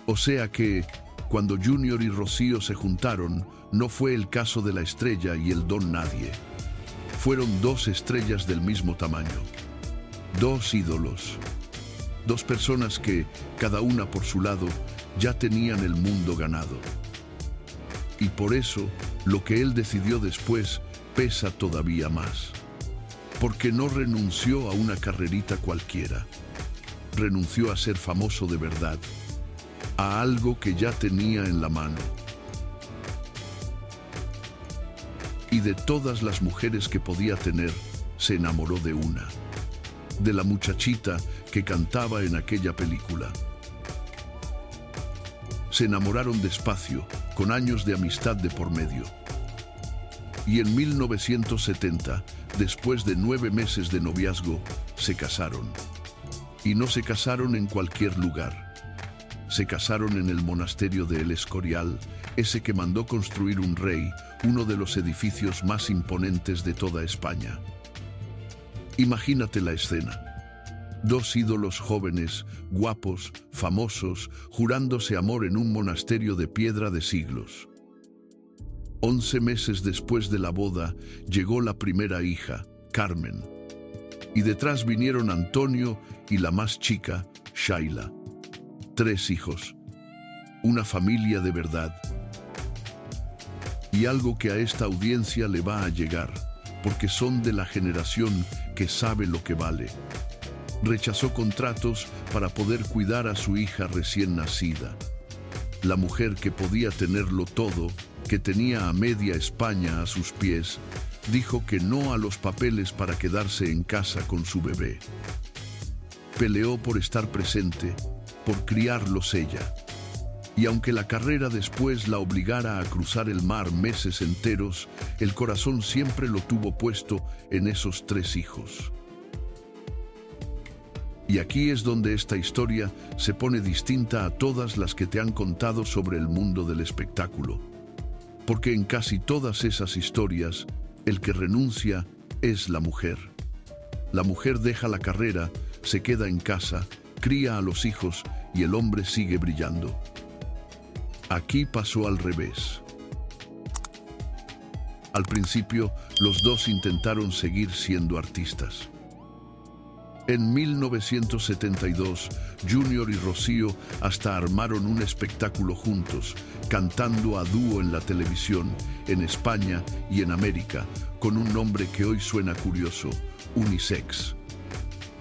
O sea que, cuando Junior y Rocío se juntaron, no fue el caso de la estrella y el don nadie. Fueron dos estrellas del mismo tamaño. Dos ídolos. Dos personas que, cada una por su lado, ya tenían el mundo ganado. Y por eso, lo que él decidió después pesa todavía más. Porque no renunció a una carrerita cualquiera. Renunció a ser famoso de verdad, a algo que ya tenía en la mano. Y de todas las mujeres que podía tener, se enamoró de una. De la muchachita que cantaba en aquella película. Se enamoraron despacio, con años de amistad de por medio. Y en 1970, después de 9 meses de noviazgo, se casaron. Y no se casaron en cualquier lugar. Se casaron en el monasterio de El Escorial, ese que mandó construir un rey, uno de los edificios más imponentes de toda España. Imagínate la escena. Dos ídolos jóvenes, guapos, famosos, jurándose amor en un monasterio de piedra de siglos. 11 meses después de la boda, llegó la primera hija, Carmen. Y detrás vinieron Antonio y la más chica, Shaila. 3 hijos. Una familia de verdad. Y algo que a esta audiencia le va a llegar, porque son de la generación que sabe lo que vale. Rechazó contratos para poder cuidar a su hija recién nacida. La mujer que podía tenerlo todo, que tenía a media España a sus pies, dijo que no a los papeles para quedarse en casa con su bebé. Peleó por estar presente, por criarlos ella. Y aunque la carrera después la obligara a cruzar el mar meses enteros, el corazón siempre lo tuvo puesto en esos 3 hijos. Y aquí es donde esta historia se pone distinta a todas las que te han contado sobre el mundo del espectáculo. Porque en casi todas esas historias, el que renuncia es la mujer. La mujer deja la carrera, se queda en casa, cría a los hijos y el hombre sigue brillando. Aquí pasó al revés. Al principio, los dos intentaron seguir siendo artistas. En 1972, Junior y Rocío hasta armaron un espectáculo juntos, cantando a dúo en la televisión, en España y en América, con un nombre que hoy suena curioso, Unisex.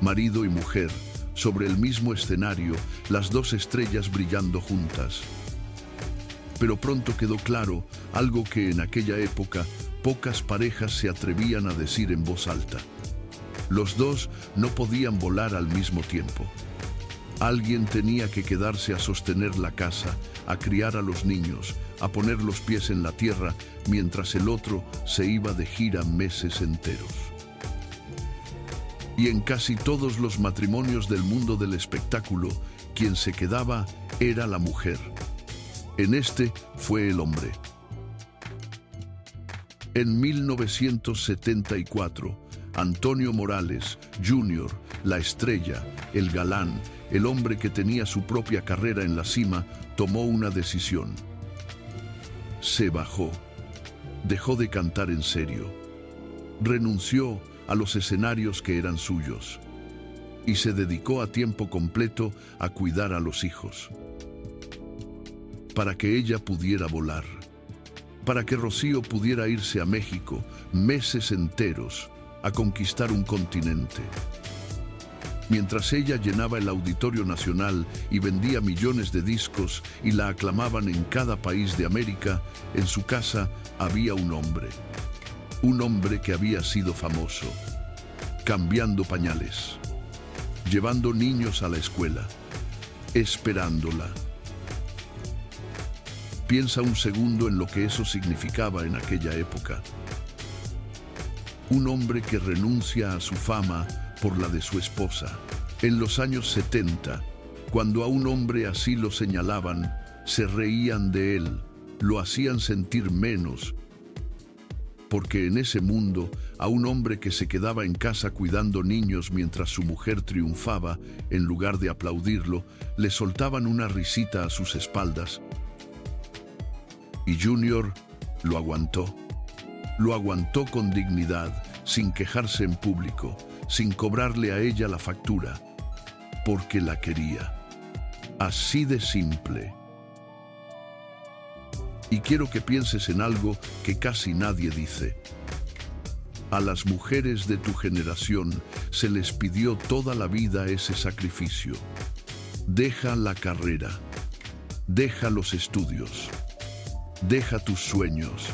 Marido y mujer, sobre el mismo escenario, las dos estrellas brillando juntas. Pero pronto quedó claro algo que en aquella época pocas parejas se atrevían a decir en voz alta. Los dos no podían volar al mismo tiempo. Alguien tenía que quedarse a sostener la casa, a criar a los niños, a poner los pies en la tierra, mientras el otro se iba de gira meses enteros. Y en casi todos los matrimonios del mundo del espectáculo, quien se quedaba era la mujer. En este fue el hombre. En 1974, Antonio Morales, Junior, la estrella, el galán, el hombre que tenía su propia carrera en la cima, tomó una decisión. Se bajó. Dejó de cantar en serio. Renunció a los escenarios que eran suyos. Y se dedicó a tiempo completo a cuidar a los hijos. Para que ella pudiera volar. Para que Rocío pudiera irse a México meses enteros a conquistar un continente. Mientras ella llenaba el Auditorio Nacional y vendía millones de discos y la aclamaban en cada país de América, en su casa había un hombre. Un hombre que había sido famoso, cambiando pañales, llevando niños a la escuela, esperándola. Piensa un segundo en lo que eso significaba en aquella época. Un hombre que renuncia a su fama por la de su esposa. En los años 70, cuando a un hombre así lo señalaban, se reían de él, lo hacían sentir menos, porque en ese mundo, a un hombre que se quedaba en casa cuidando niños mientras su mujer triunfaba, en lugar de aplaudirlo, le soltaban una risita a sus espaldas. Y Junior lo aguantó. Lo aguantó con dignidad, sin quejarse en público, sin cobrarle a ella la factura, porque la quería. Así de simple. Y quiero que pienses en algo que casi nadie dice. A las mujeres de tu generación se les pidió toda la vida ese sacrificio. Deja la carrera, deja los estudios, deja tus sueños.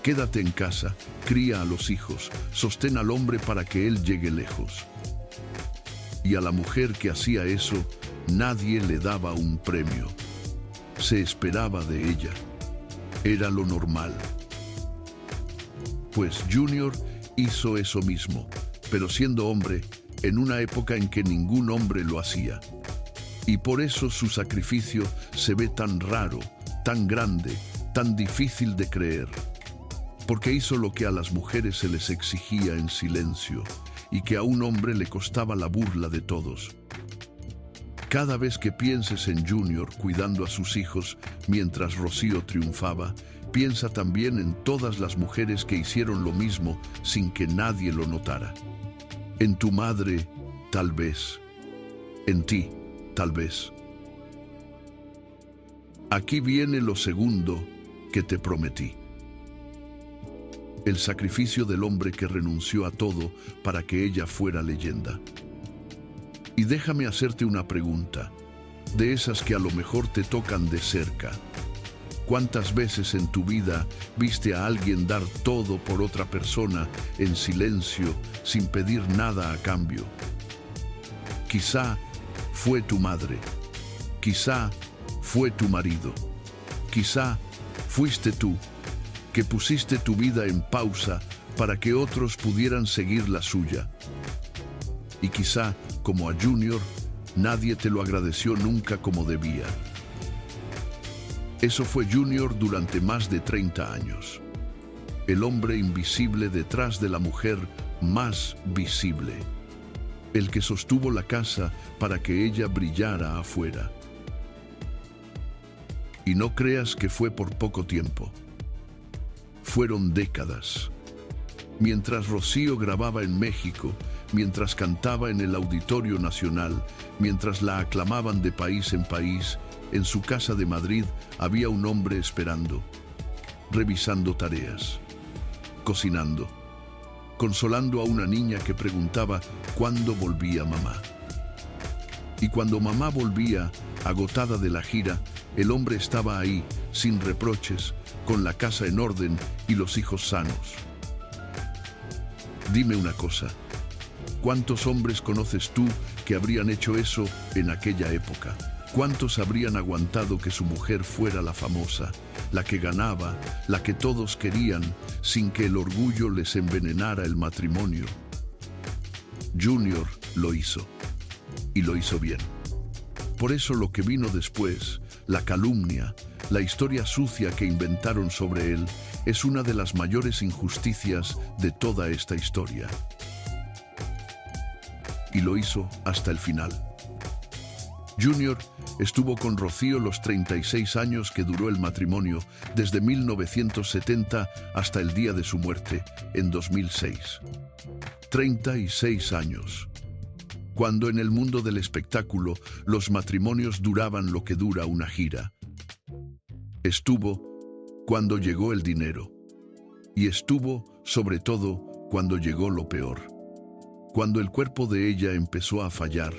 Quédate en casa, cría a los hijos, sostén al hombre para que él llegue lejos. Y a la mujer que hacía eso, nadie le daba un premio. Se esperaba de ella. Era lo normal. Pues Junior hizo eso mismo, pero siendo hombre, en una época en que ningún hombre lo hacía. Y por eso su sacrificio se ve tan raro, tan grande, tan difícil de creer. Porque hizo lo que a las mujeres se les exigía en silencio, y que a un hombre le costaba la burla de todos. Cada vez que pienses en Junior cuidando a sus hijos mientras Rocío triunfaba, piensa también en todas las mujeres que hicieron lo mismo sin que nadie lo notara. En tu madre, tal vez. En ti, tal vez. Aquí viene lo segundo que te prometí. El sacrificio del hombre que renunció a todo para que ella fuera leyenda. Y déjame hacerte una pregunta, de esas que a lo mejor te tocan de cerca. ¿Cuántas veces en tu vida viste a alguien dar todo por otra persona en silencio, sin pedir nada a cambio? Quizá fue tu madre, quizá fue tu marido, quizá fuiste tú, que pusiste tu vida en pausa para que otros pudieran seguir la suya. Y quizá, como a Junior, nadie te lo agradeció nunca como debía. Eso fue Junior durante más de 30 años. El hombre invisible detrás de la mujer más visible. El que sostuvo la casa para que ella brillara afuera. Y no creas que fue por poco tiempo. Fueron décadas. Mientras Rocío grababa en México, mientras cantaba en el Auditorio Nacional, mientras la aclamaban de país en país, en su casa de Madrid había un hombre esperando, revisando tareas, cocinando, consolando a una niña que preguntaba cuándo volvía mamá. Y cuando mamá volvía, agotada de la gira, el hombre estaba ahí, sin reproches, con la casa en orden y los hijos sanos. Dime una cosa, ¿cuántos hombres conoces tú que habrían hecho eso en aquella época? ¿Cuántos habrían aguantado que su mujer fuera la famosa, la que ganaba, la que todos querían, sin que el orgullo les envenenara el matrimonio? Junior lo hizo, y lo hizo bien. Por eso lo que vino después, la calumnia, la historia sucia que inventaron sobre él, es una de las mayores injusticias de toda esta historia. Y lo hizo hasta el final. Junior estuvo con Rocío los 36 años que duró el matrimonio, desde 1970 hasta el día de su muerte, en 2006. 36 años. Cuando en el mundo del espectáculo los matrimonios duraban lo que dura una gira. Estuvo cuando llegó el dinero. Y estuvo, sobre todo, cuando llegó lo peor. Cuando el cuerpo de ella empezó a fallar.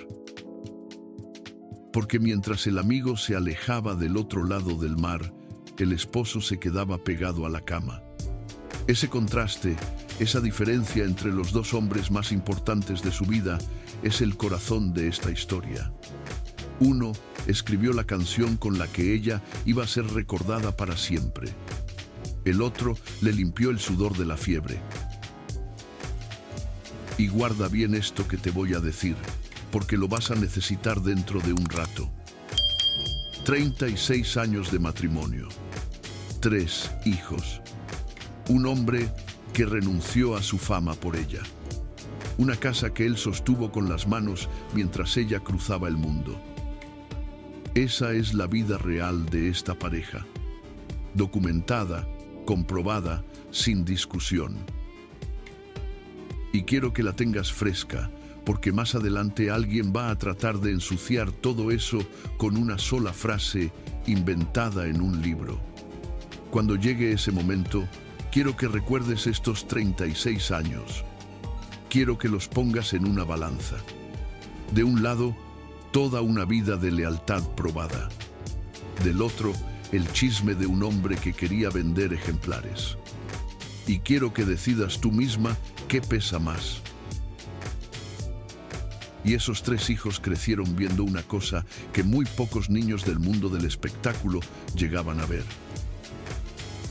Porque mientras el amigo se alejaba del otro lado del mar, el esposo se quedaba pegado a la cama. Ese contraste, esa diferencia entre los dos hombres más importantes de su vida, es el corazón de esta historia. Uno escribió la canción con la que ella iba a ser recordada para siempre. El otro le limpió el sudor de la fiebre. Y guarda bien esto que te voy a decir, porque lo vas a necesitar dentro de un rato. 36 años de matrimonio, 3 hijos, un hombre que renunció a su fama por ella, una casa que él sostuvo con las manos mientras ella cruzaba el mundo. Esa es la vida real de esta pareja, documentada, comprobada, sin discusión. Y quiero que la tengas fresca, porque más adelante alguien va a tratar de ensuciar todo eso con una sola frase inventada en un libro. Cuando llegue ese momento, quiero que recuerdes estos 36 años. Quiero que los pongas en una balanza. De un lado, toda una vida de lealtad probada. Del otro, el chisme de un hombre que quería vender ejemplares. Y quiero que decidas tú misma qué pesa más. Y esos 3 hijos crecieron viendo una cosa que muy pocos niños del mundo del espectáculo llegaban a ver.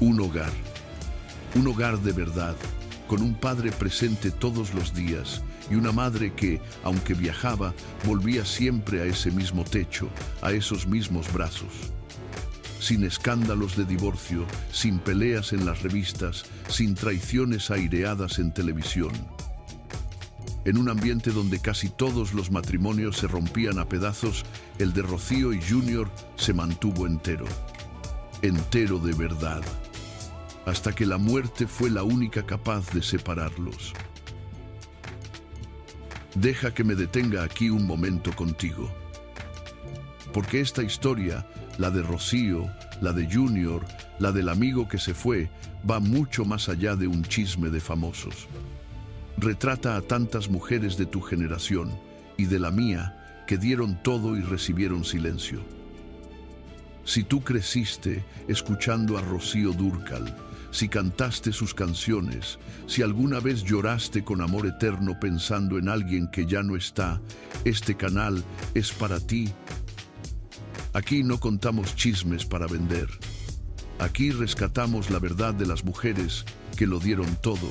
Un hogar de verdad, con un padre presente todos los días y una madre que, aunque viajaba, volvía siempre a ese mismo techo, a esos mismos brazos. Sin escándalos de divorcio, sin peleas en las revistas, sin traiciones aireadas en televisión. En un ambiente donde casi todos los matrimonios se rompían a pedazos, el de Rocío y Junior se mantuvo entero. Entero de verdad. Hasta que la muerte fue la única capaz de separarlos. Deja que me detenga aquí un momento contigo. Porque esta historia, la de Rocío, la de Junior, la del amigo que se fue, va mucho más allá de un chisme de famosos. Retrata a tantas mujeres de tu generación y de la mía que dieron todo y recibieron silencio. Si tú creciste escuchando a Rocío Dúrcal, si cantaste sus canciones, si alguna vez lloraste con amor eterno pensando en alguien que ya no está, este canal es para ti. Aquí no contamos chismes para vender. Aquí rescatamos la verdad de las mujeres que lo dieron todo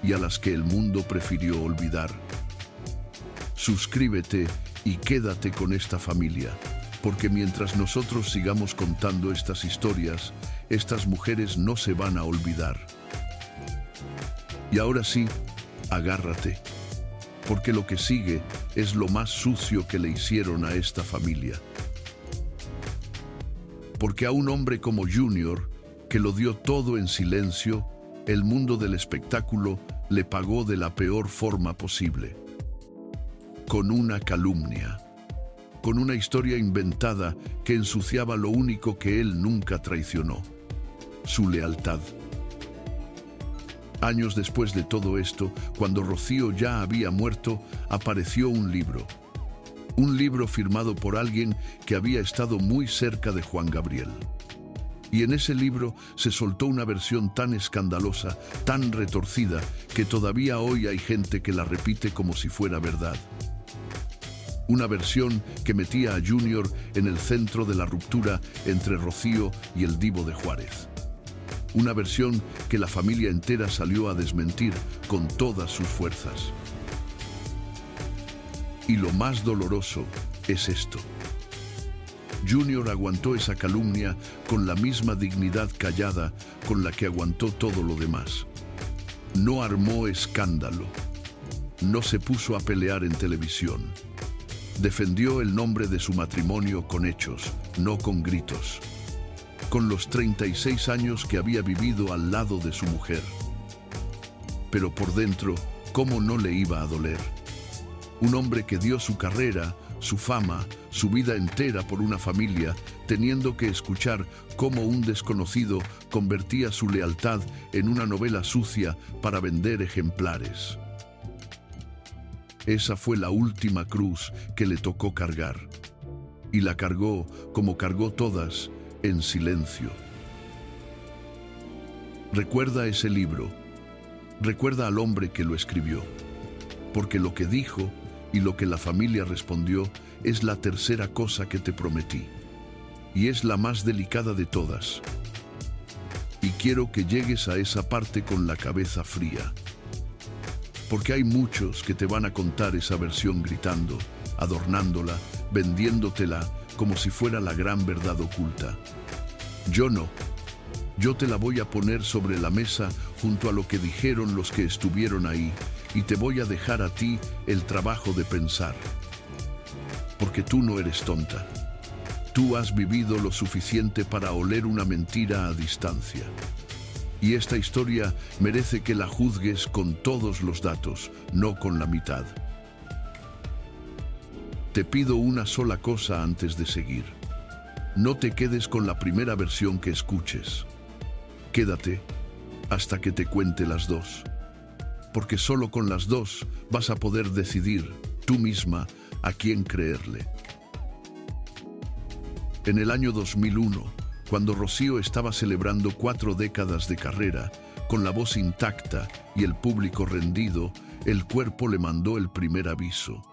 y a las que el mundo prefirió olvidar. Suscríbete y quédate con esta familia, porque mientras nosotros sigamos contando estas historias, estas mujeres no se van a olvidar. Y ahora sí, agárrate, porque lo que sigue es lo más sucio que le hicieron a esta familia. Porque a un hombre como Junior, que lo dio todo en silencio, el mundo del espectáculo le pagó de la peor forma posible. Con una calumnia. Con una historia inventada que ensuciaba lo único que él nunca traicionó: su lealtad. Años después de todo esto, cuando Rocío ya había muerto, apareció un libro. Un libro firmado por alguien que había estado muy cerca de Juan Gabriel. Y en ese libro se soltó una versión tan escandalosa, tan retorcida, que todavía hoy hay gente que la repite como si fuera verdad. Una versión que metía a Junior en el centro de la ruptura entre Rocío y el Divo de Juárez. Una versión que la familia entera salió a desmentir con todas sus fuerzas. Y lo más doloroso es esto. Junior aguantó esa calumnia con la misma dignidad callada con la que aguantó todo lo demás. No armó escándalo. No se puso a pelear en televisión. Defendió el nombre de su matrimonio con hechos, no con gritos. Con los 36 años que había vivido al lado de su mujer. Pero por dentro, ¿cómo no le iba a doler? Un hombre que dio su carrera, su fama, su vida entera por una familia, teniendo que escuchar cómo un desconocido convertía su lealtad en una novela sucia para vender ejemplares. Esa fue la última cruz que le tocó cargar. Y la cargó, como cargó todas, en silencio. Recuerda ese libro. Recuerda al hombre que lo escribió. Porque lo que dijo y lo que la familia respondió es la tercera cosa que te prometí. Y es la más delicada de todas. Y quiero que llegues a esa parte con la cabeza fría. Porque hay muchos que te van a contar esa versión gritando, adornándola, vendiéndotela como si fuera la gran verdad oculta. Yo no. Yo te la voy a poner sobre la mesa junto a lo que dijeron los que estuvieron ahí, y te voy a dejar a ti el trabajo de pensar. Porque tú no eres tonta. Tú has vivido lo suficiente para oler una mentira a distancia. Y esta historia merece que la juzgues con todos los datos, no con la mitad. Te pido una sola cosa antes de seguir. No te quedes con la primera versión que escuches. Quédate hasta que te cuente las dos. Porque solo con las dos vas a poder decidir, tú misma, a quién creerle. En el año 2001, cuando Rocío estaba celebrando 4 décadas de carrera, con la voz intacta y el público rendido, el cuerpo le mandó el primer aviso.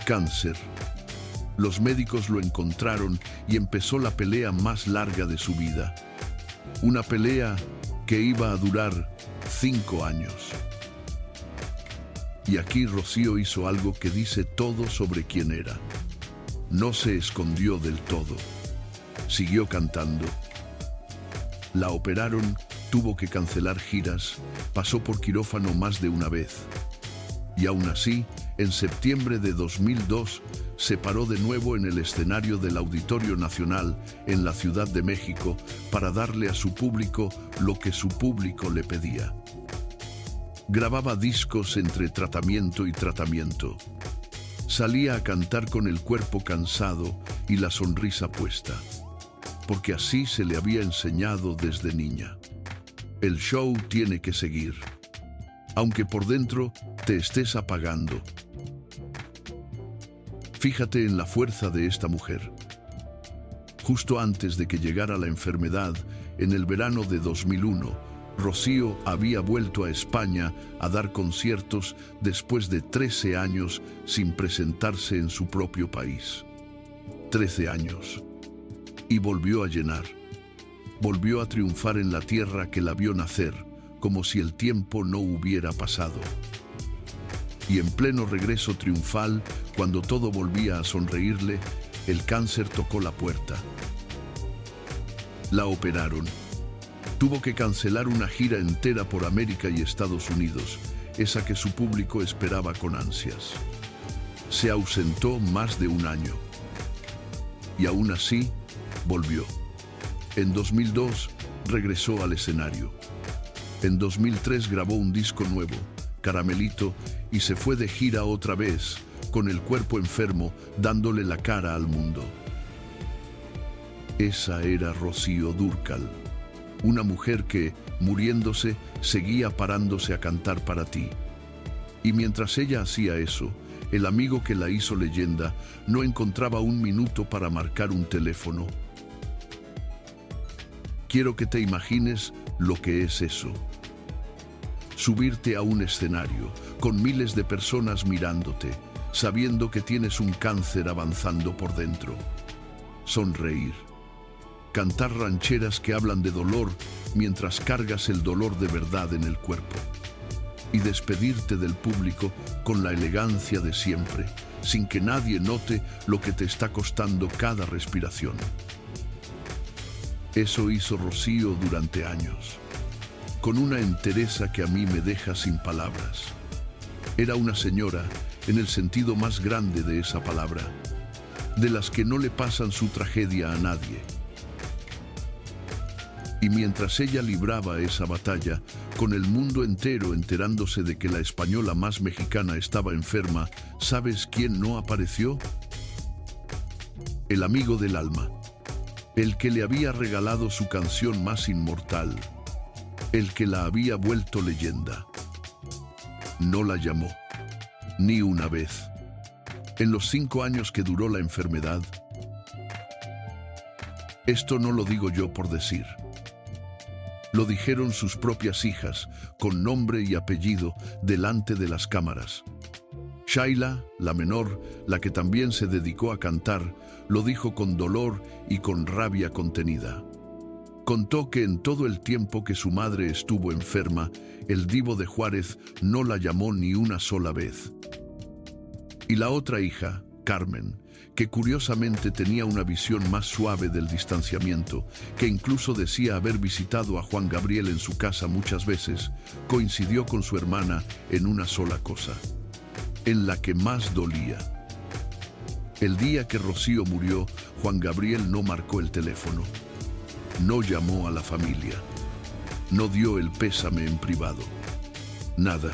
Cáncer. Los médicos lo encontraron y empezó la pelea más larga de su vida. Una pelea que iba a durar 5 años. Y aquí Rocío hizo algo que dice todo sobre quién era. No se escondió del todo. Siguió cantando. La operaron, tuvo que cancelar giras, pasó por quirófano más de una vez. Y aún así, en septiembre de 2002, se paró de nuevo en el escenario del Auditorio Nacional en la Ciudad de México para darle a su público lo que su público le pedía. Grababa discos entre tratamiento y tratamiento. Salía a cantar con el cuerpo cansado y la sonrisa puesta, porque así se le había enseñado desde niña. El show tiene que seguir, aunque por dentro te estés apagando. Fíjate en la fuerza de esta mujer. Justo antes de que llegara la enfermedad, en el verano de 2001, Rocío había vuelto a España a dar conciertos después de 13 años sin presentarse en su propio país. 13 años. Y volvió a llenar. Volvió a triunfar en la tierra que la vio nacer, como si el tiempo no hubiera pasado. Y en pleno regreso triunfal, cuando todo volvía a sonreírle, el cáncer tocó la puerta. La operaron. Tuvo que cancelar una gira entera por América y Estados Unidos, esa que su público esperaba con ansias. Se ausentó más de un año. Y aún así, volvió. En 2002, regresó al escenario. En 2003 grabó un disco nuevo, Caramelito, y se fue de gira otra vez, con el cuerpo enfermo, dándole la cara al mundo. Esa era Rocío Dúrcal. Una mujer que, muriéndose, seguía parándose a cantar para ti. Y mientras ella hacía eso, el amigo que la hizo leyenda no encontraba un minuto para marcar un teléfono. Quiero que te imagines lo que es eso. Subirte a un escenario, con miles de personas mirándote, sabiendo que tienes un cáncer avanzando por dentro. Sonreír. Cantar rancheras que hablan de dolor mientras cargas el dolor de verdad en el cuerpo. Y despedirte del público con la elegancia de siempre, sin que nadie note lo que te está costando cada respiración. Eso hizo Rocío durante años, con una entereza que a mí me deja sin palabras. Era una señora en el sentido más grande de esa palabra, de las que no le pasan su tragedia a nadie. Y mientras ella libraba esa batalla, con el mundo entero enterándose de que la española más mexicana estaba enferma, ¿sabes quién no apareció? El amigo del alma, el que le había regalado su canción más inmortal, el que la había vuelto leyenda. No la llamó, ni una vez. En los 5 años que duró la enfermedad. Esto no lo digo yo por decir. Lo dijeron sus propias hijas, con nombre y apellido, delante de las cámaras. Shaila, la menor, la que también se dedicó a cantar, lo dijo con dolor y con rabia contenida. Contó que en todo el tiempo que su madre estuvo enferma, el Divo de Juárez no la llamó ni una sola vez. Y la otra hija, Carmen, que curiosamente tenía una visión más suave del distanciamiento, que incluso decía haber visitado a Juan Gabriel en su casa muchas veces, coincidió con su hermana en una sola cosa, en la que más dolía. El día que Rocío murió, Juan Gabriel no marcó el teléfono, no llamó a la familia, no dio el pésame en privado, nada.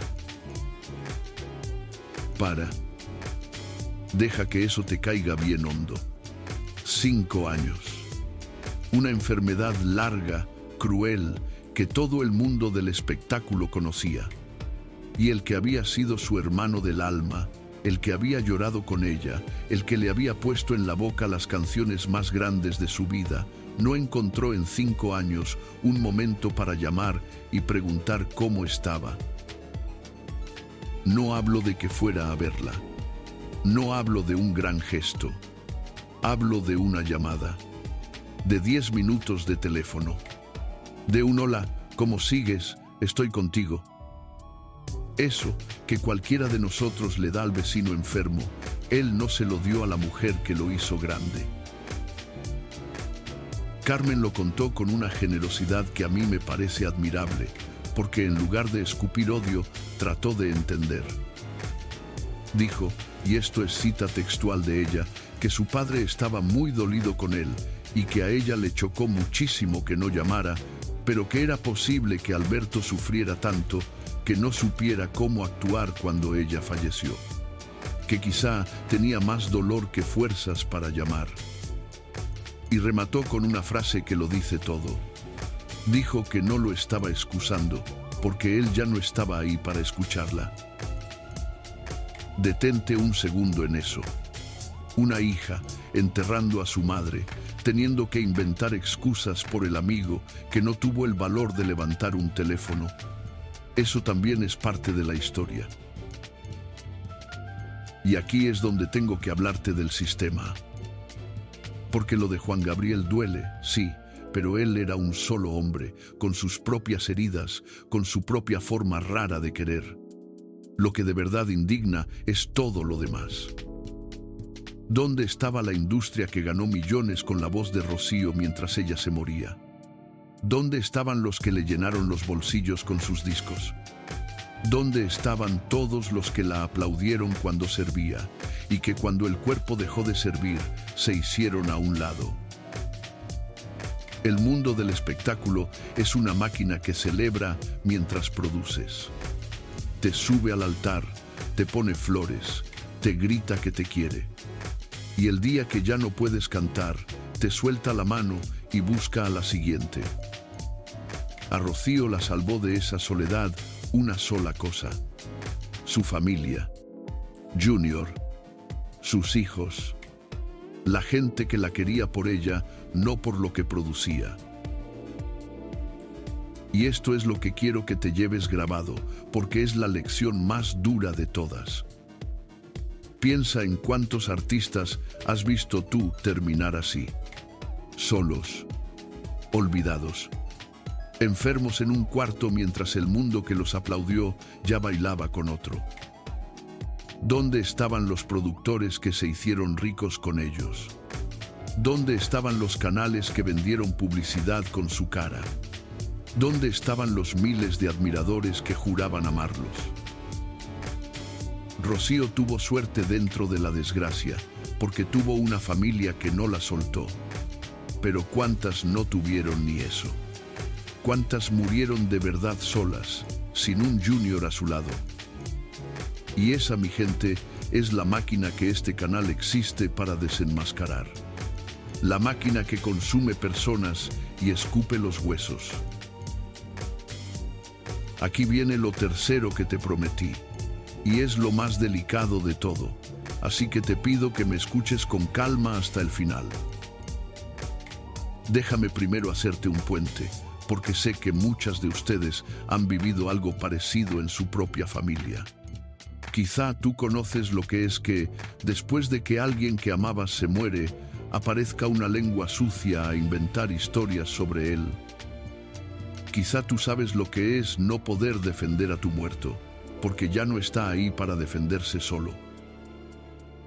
Deja que eso te caiga bien hondo. 5 años. Una enfermedad larga, cruel, que todo el mundo del espectáculo conocía. Y el que había sido su hermano del alma, el que había llorado con ella, el que le había puesto en la boca las canciones más grandes de su vida, no encontró en 5 años un momento para llamar y preguntar cómo estaba. No hablo de que fuera a verla. No hablo de un gran gesto. Hablo de una llamada. De 10 minutos de teléfono. De un hola, ¿cómo sigues? Estoy contigo. Eso que cualquiera de nosotros le da al vecino enfermo, él no se lo dio a la mujer que lo hizo grande. Carmen lo contó con una generosidad que a mí me parece admirable, porque en lugar de escupir odio, trató de entender. Dijo, y esto es cita textual de ella, que su padre estaba muy dolido con él y que a ella le chocó muchísimo que no llamara, pero que era posible que Alberto sufriera tanto que no supiera cómo actuar cuando ella falleció, que quizá tenía más dolor que fuerzas para llamar. Y remató con una frase que lo dice todo. Dijo que no lo estaba excusando, porque él ya no estaba ahí para escucharla. Detente un segundo en eso. Una hija enterrando a su madre, teniendo que inventar excusas por el amigo que no tuvo el valor de levantar un teléfono. Eso también es parte de la historia. Y aquí es donde tengo que hablarte del sistema. Porque lo de Juan Gabriel duele, sí, pero él era un solo hombre, con sus propias heridas, con su propia forma rara de querer. Lo que de verdad indigna es todo lo demás. ¿Dónde estaba la industria que ganó millones con la voz de Rocío mientras ella se moría? ¿Dónde estaban los que le llenaron los bolsillos con sus discos? ¿Dónde estaban todos los que la aplaudieron cuando servía y que cuando el cuerpo dejó de servir se hicieron a un lado? El mundo del espectáculo es una máquina que celebra mientras produces. Te sube al altar, te pone flores, te grita que te quiere. Y el día que ya no puedes cantar, te suelta la mano y busca a la siguiente. A Rocío la salvó de esa soledad una sola cosa: su familia, Junior, sus hijos, la gente que la quería por ella, no por lo que producía. Y esto es lo que quiero que te lleves grabado, porque es la lección más dura de todas. Piensa en cuántos artistas has visto tú terminar así, solos, olvidados, enfermos en un cuarto mientras el mundo que los aplaudió ya bailaba con otro. ¿Dónde estaban los productores que se hicieron ricos con ellos? ¿Dónde estaban los canales que vendieron publicidad con su cara? ¿Dónde estaban los miles de admiradores que juraban amarlos? Rocío tuvo suerte dentro de la desgracia, porque tuvo una familia que no la soltó. Pero ¿cuántas no tuvieron ni eso? ¿Cuántas murieron de verdad solas, sin un Junior a su lado? Y esa, mi gente, es la máquina que este canal existe para desenmascarar. La máquina que consume personas y escupe los huesos. Aquí viene lo tercero que te prometí, y es lo más delicado de todo, así que te pido que me escuches con calma hasta el final. Déjame primero hacerte un puente, porque sé que muchas de ustedes han vivido algo parecido en su propia familia. Quizá tú conoces lo que es que, después de que alguien que amabas se muere, aparezca una lengua sucia a inventar historias sobre él. Quizá tú sabes lo que es no poder defender a tu muerto, porque ya no está ahí para defenderse solo.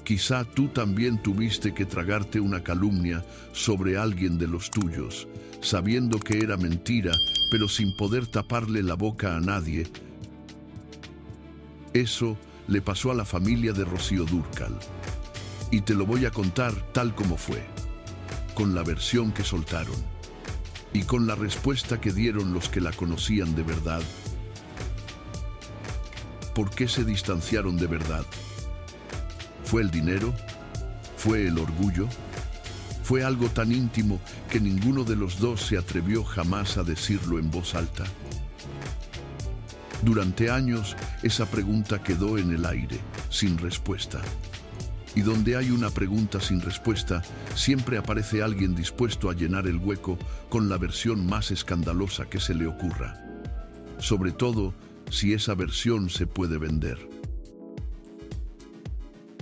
Quizá tú también tuviste que tragarte una calumnia sobre alguien de los tuyos, sabiendo que era mentira, pero sin poder taparle la boca a nadie. Eso le pasó a la familia de Rocío Dúrcal. Y te lo voy a contar tal como fue, con la versión que soltaron y con la respuesta que dieron los que la conocían de verdad. ¿Por qué se distanciaron de verdad? ¿Fue el dinero? ¿Fue el orgullo? ¿Fue algo tan íntimo que ninguno de los dos se atrevió jamás a decirlo en voz alta? Durante años, esa pregunta quedó en el aire, sin respuesta. Y donde hay una pregunta sin respuesta, siempre aparece alguien dispuesto a llenar el hueco con la versión más escandalosa que se le ocurra. Sobre todo, si esa versión se puede vender.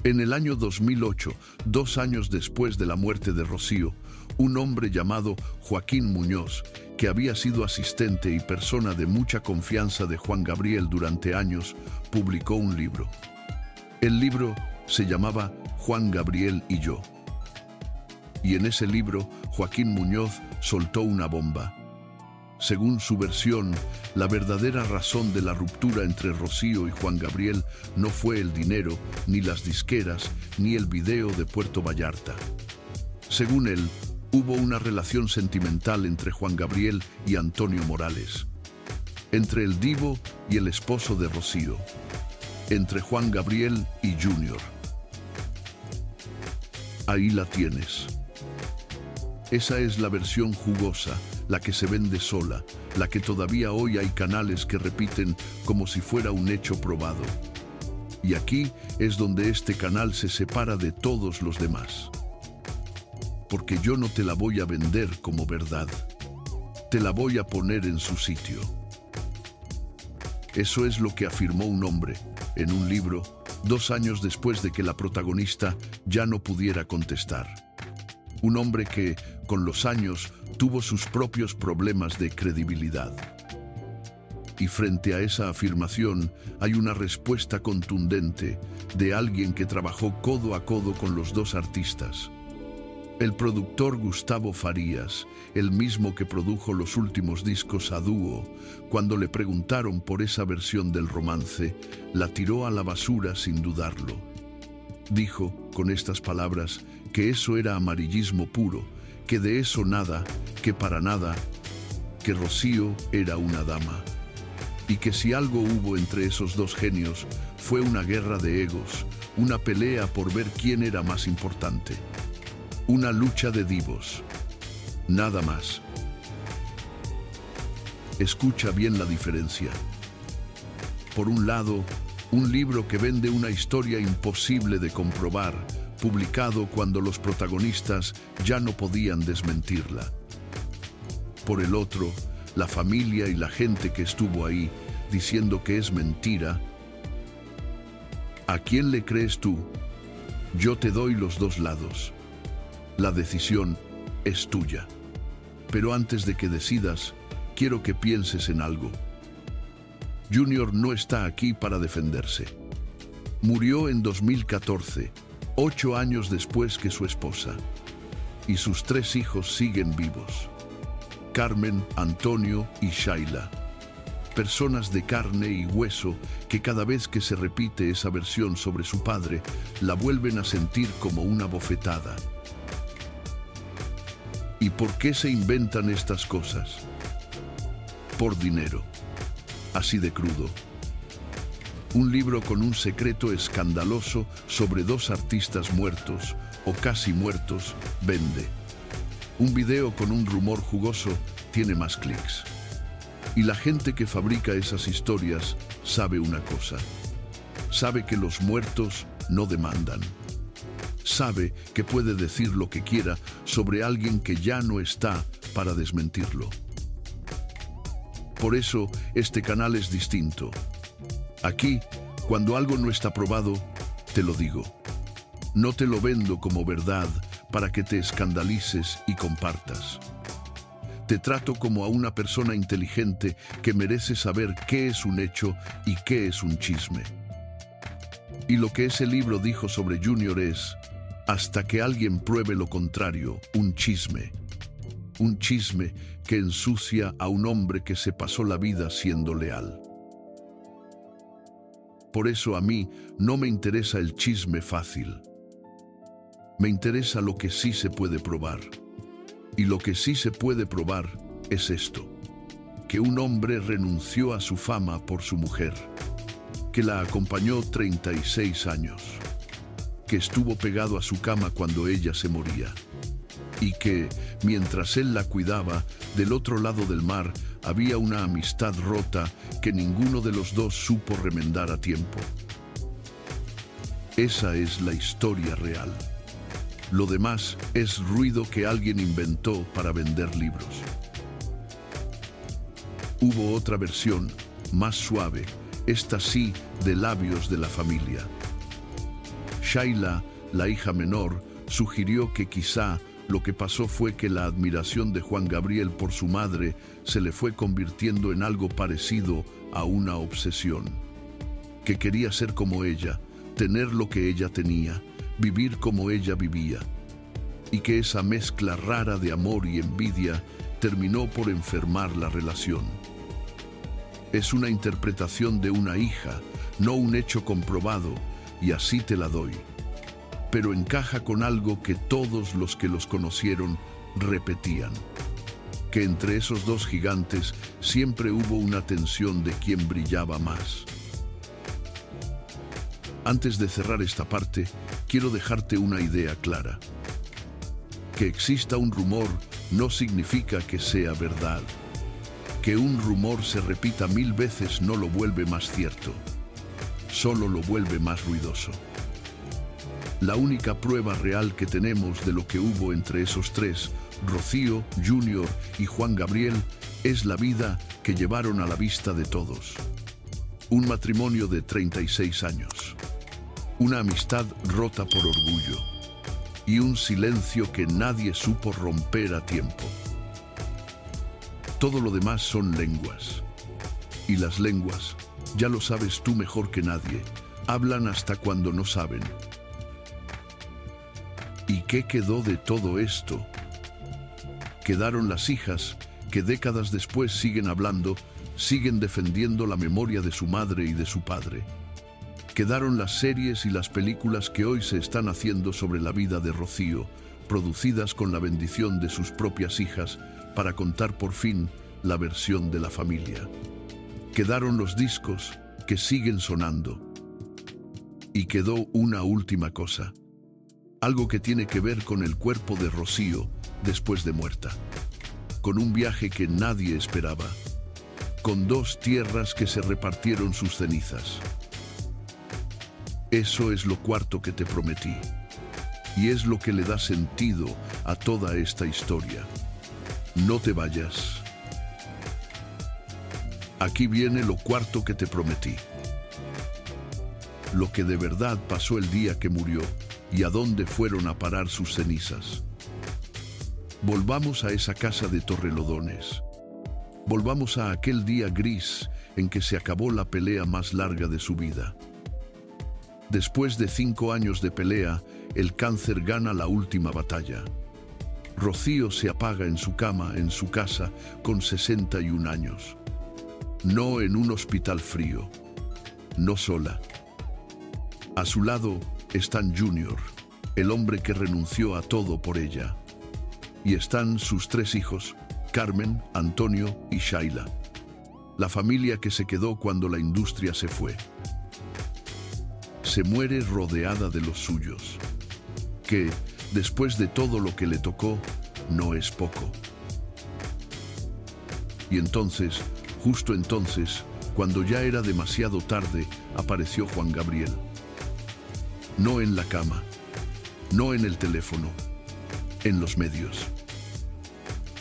En el año 2008, 2 años después de la muerte de Rocío, un hombre llamado Joaquín Muñoz, que había sido asistente y persona de mucha confianza de Juan Gabriel durante años, publicó un libro. El libro se llamaba Juan Gabriel y yo. Y en ese libro, Joaquín Muñoz soltó una bomba. Según su versión, la verdadera razón de la ruptura entre Rocío y Juan Gabriel no fue el dinero, ni las disqueras, ni el video de Puerto Vallarta. Según él, hubo una relación sentimental entre Juan Gabriel y Antonio Morales, entre el divo y el esposo de Rocío, entre Juan Gabriel y Junior. Ahí la tienes. Esa es la versión jugosa, la que se vende sola, la que todavía hoy hay canales que repiten como si fuera un hecho probado. Y aquí es donde este canal se separa de todos los demás. Porque yo no te la voy a vender como verdad. Te la voy a poner en su sitio. Eso es lo que afirmó un hombre, en un libro, 2 años después de que la protagonista ya no pudiera contestar. Un hombre que, con los años, tuvo sus propios problemas de credibilidad. Y frente a esa afirmación hay una respuesta contundente de alguien que trabajó codo a codo con los dos artistas. El productor Gustavo Farías, el mismo que produjo los últimos discos a dúo, cuando le preguntaron por esa versión del romance, la tiró a la basura sin dudarlo. Dijo, con estas palabras, que eso era amarillismo puro, que de eso nada, que para nada, que Rocío era una dama. Y que si algo hubo entre esos dos genios, fue una guerra de egos, una pelea por ver quién era más importante. Una lucha de divos. Nada más. Escucha bien la diferencia. Por un lado, un libro que vende una historia imposible de comprobar, publicado cuando los protagonistas ya no podían desmentirla. Por el otro, la familia y la gente que estuvo ahí, diciendo que es mentira. ¿A quién le crees tú? Yo te doy los dos lados. La decisión es tuya. Pero antes de que decidas, quiero que pienses en algo. Junior no está aquí para defenderse. Murió en 2014, 8 años después que su esposa. Y sus 3 hijos siguen vivos. Carmen, Antonio y Shaila. Personas de carne y hueso que cada vez que se repite esa versión sobre su padre, la vuelven a sentir como una bofetada. ¿Y por qué se inventan estas cosas? Por dinero. Así de crudo. Un libro con un secreto escandaloso sobre 2 artistas muertos, o casi muertos, vende. Un video con un rumor jugoso tiene más clics. Y la gente que fabrica esas historias sabe una cosa. Sabe que los muertos no demandan. Sabe que puede decir lo que quiera sobre alguien que ya no está para desmentirlo. Por eso este canal es distinto. Aquí Cuando algo no está probado, te lo digo. No te lo vendo como verdad para que te escandalices y compartas. Te trato como a una persona inteligente que merece saber qué es un hecho y qué es un chisme. Y lo que ese libro dijo sobre Junior es, hasta que alguien pruebe lo contrario, un chisme. Un chisme que ensucia a un hombre que se pasó la vida siendo leal. Por eso a mí no me interesa el chisme fácil. Me interesa lo que sí se puede probar. Y lo que sí se puede probar es esto: que un hombre renunció a su fama por su mujer, que la acompañó 36 años, que estuvo pegado a su cama cuando ella se moría, y que, mientras él la cuidaba, del otro lado del mar había una amistad rota que ninguno de los dos supo remendar a tiempo. Esa es la historia real. Lo demás es ruido que alguien inventó para vender libros. Hubo otra versión, más suave, esta sí, de labios de la familia. Shaila, la hija menor, sugirió que quizá lo que pasó fue que la admiración de Juan Gabriel por su madre se le fue convirtiendo en algo parecido a una obsesión. Que quería ser como ella, tener lo que ella tenía, vivir como ella vivía, y que esa mezcla rara de amor y envidia terminó por enfermar la relación. Es una interpretación de una hija, no un hecho comprobado, y así te la doy. Pero encaja con algo que todos los que los conocieron repetían: que entre esos dos gigantes siempre hubo una tensión de quién brillaba más. Antes de cerrar esta parte, quiero dejarte una idea clara. Que exista un rumor no significa que sea verdad. Que un rumor se repita 1000 veces no lo vuelve más cierto, solo lo vuelve más ruidoso. La única prueba real que tenemos de lo que hubo entre esos tres, Rocío, Junior y Juan Gabriel, es la vida que llevaron a la vista de todos. Un matrimonio de 36 años. Una amistad rota por orgullo. Y un silencio que nadie supo romper a tiempo. Todo lo demás son lenguas. Y las lenguas, ya lo sabes tú mejor que nadie, hablan hasta cuando no saben. ¿Y qué quedó de todo esto? Quedaron las hijas que décadas después siguen hablando, siguen defendiendo la memoria de su madre y de su padre. Quedaron las series y las películas que hoy se están haciendo sobre la vida de Rocío, producidas con la bendición de sus propias hijas, para contar por fin la versión de la familia. Quedaron los discos que siguen sonando. Y quedó una última cosa. Algo que tiene que ver con el cuerpo de Rocío después de muerta. Con un viaje que nadie esperaba. Con 2 tierras que se repartieron sus cenizas. Eso es lo cuarto que te prometí. Y es lo que le da sentido a toda esta historia. No te vayas. Aquí viene lo cuarto que te prometí. Lo que de verdad pasó el día que murió y a dónde fueron a parar sus cenizas. Volvamos a esa casa de Torrelodones. Volvamos a aquel día gris en que se acabó la pelea más larga de su vida. Después de 5 años de pelea, el cáncer gana la última batalla. Rocío se apaga en su cama, en su casa, con 61 años. No en un hospital frío. No sola. A su lado están Junior, el hombre que renunció a todo por ella. Y están sus 3 hijos, Carmen, Antonio y Shaila. La familia que se quedó cuando la industria se fue. Se muere rodeada de los suyos, que, después de todo lo que le tocó, no es poco. Y entonces, justo entonces, cuando ya era demasiado tarde, apareció Juan Gabriel. No en la cama, no en el teléfono, en los medios.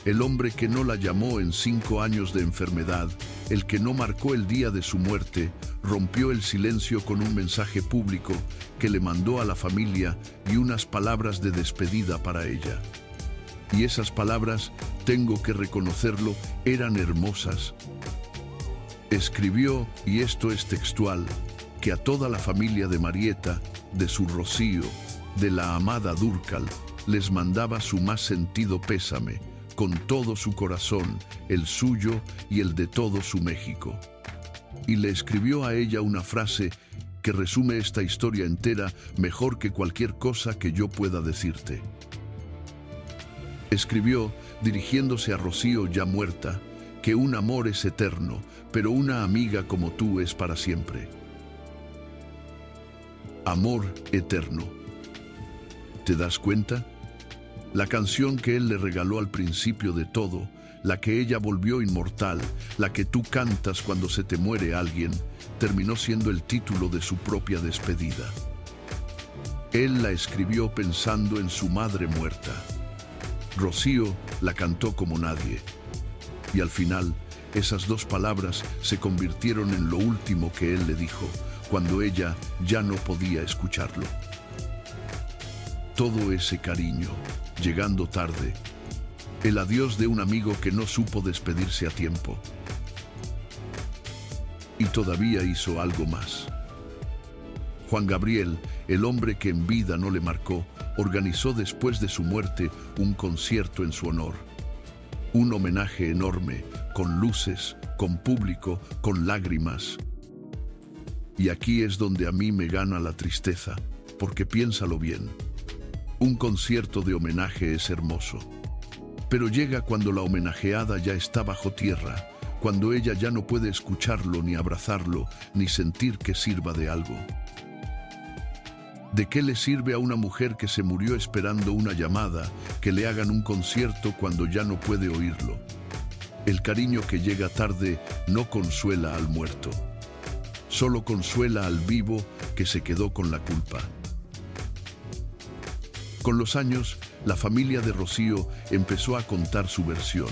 El hombre que no la llamó en 5 años de enfermedad, el que no marcó el día de su muerte, rompió el silencio con un mensaje público que le mandó a la familia y unas palabras de despedida para ella. Y esas palabras, tengo que reconocerlo, eran hermosas. Escribió, y esto es textual, que a toda la familia de Marieta, de su Rocío, de la amada Dúrcal, les mandaba su más sentido pésame, con todo su corazón, el suyo y el de todo su México. Y le escribió a ella una frase que resume esta historia entera mejor que cualquier cosa que yo pueda decirte. Escribió, dirigiéndose a Rocío ya muerta, que un amor es eterno, pero una amiga como tú es para siempre. Amor eterno. ¿Te das cuenta? La canción que él le regaló al principio de todo, la que ella volvió inmortal, la que tú cantas cuando se te muere alguien, terminó siendo el título de su propia despedida. Él la escribió pensando en su madre muerta. Rocío la cantó como nadie. Y al final, esas dos palabras se convirtieron en lo último que él le dijo, cuando ella ya no podía escucharlo. Todo ese cariño, llegando tarde, el adiós de un amigo que no supo despedirse a tiempo. Y todavía hizo algo más. Juan Gabriel, el hombre que en vida no le marcó, organizó después de su muerte un concierto en su honor. Un homenaje enorme, con luces, con público, con lágrimas. Y aquí es donde a mí me gana la tristeza, porque piénsalo bien. Un concierto de homenaje es hermoso, pero llega cuando la homenajeada ya está bajo tierra, cuando ella ya no puede escucharlo, ni abrazarlo, ni sentir que sirva de algo. ¿De qué le sirve a una mujer que se murió esperando una llamada, que le hagan un concierto cuando ya no puede oírlo? El cariño que llega tarde no consuela al muerto, solo consuela al vivo que se quedó con la culpa. Con los años, la familia de Rocío empezó a contar su versión.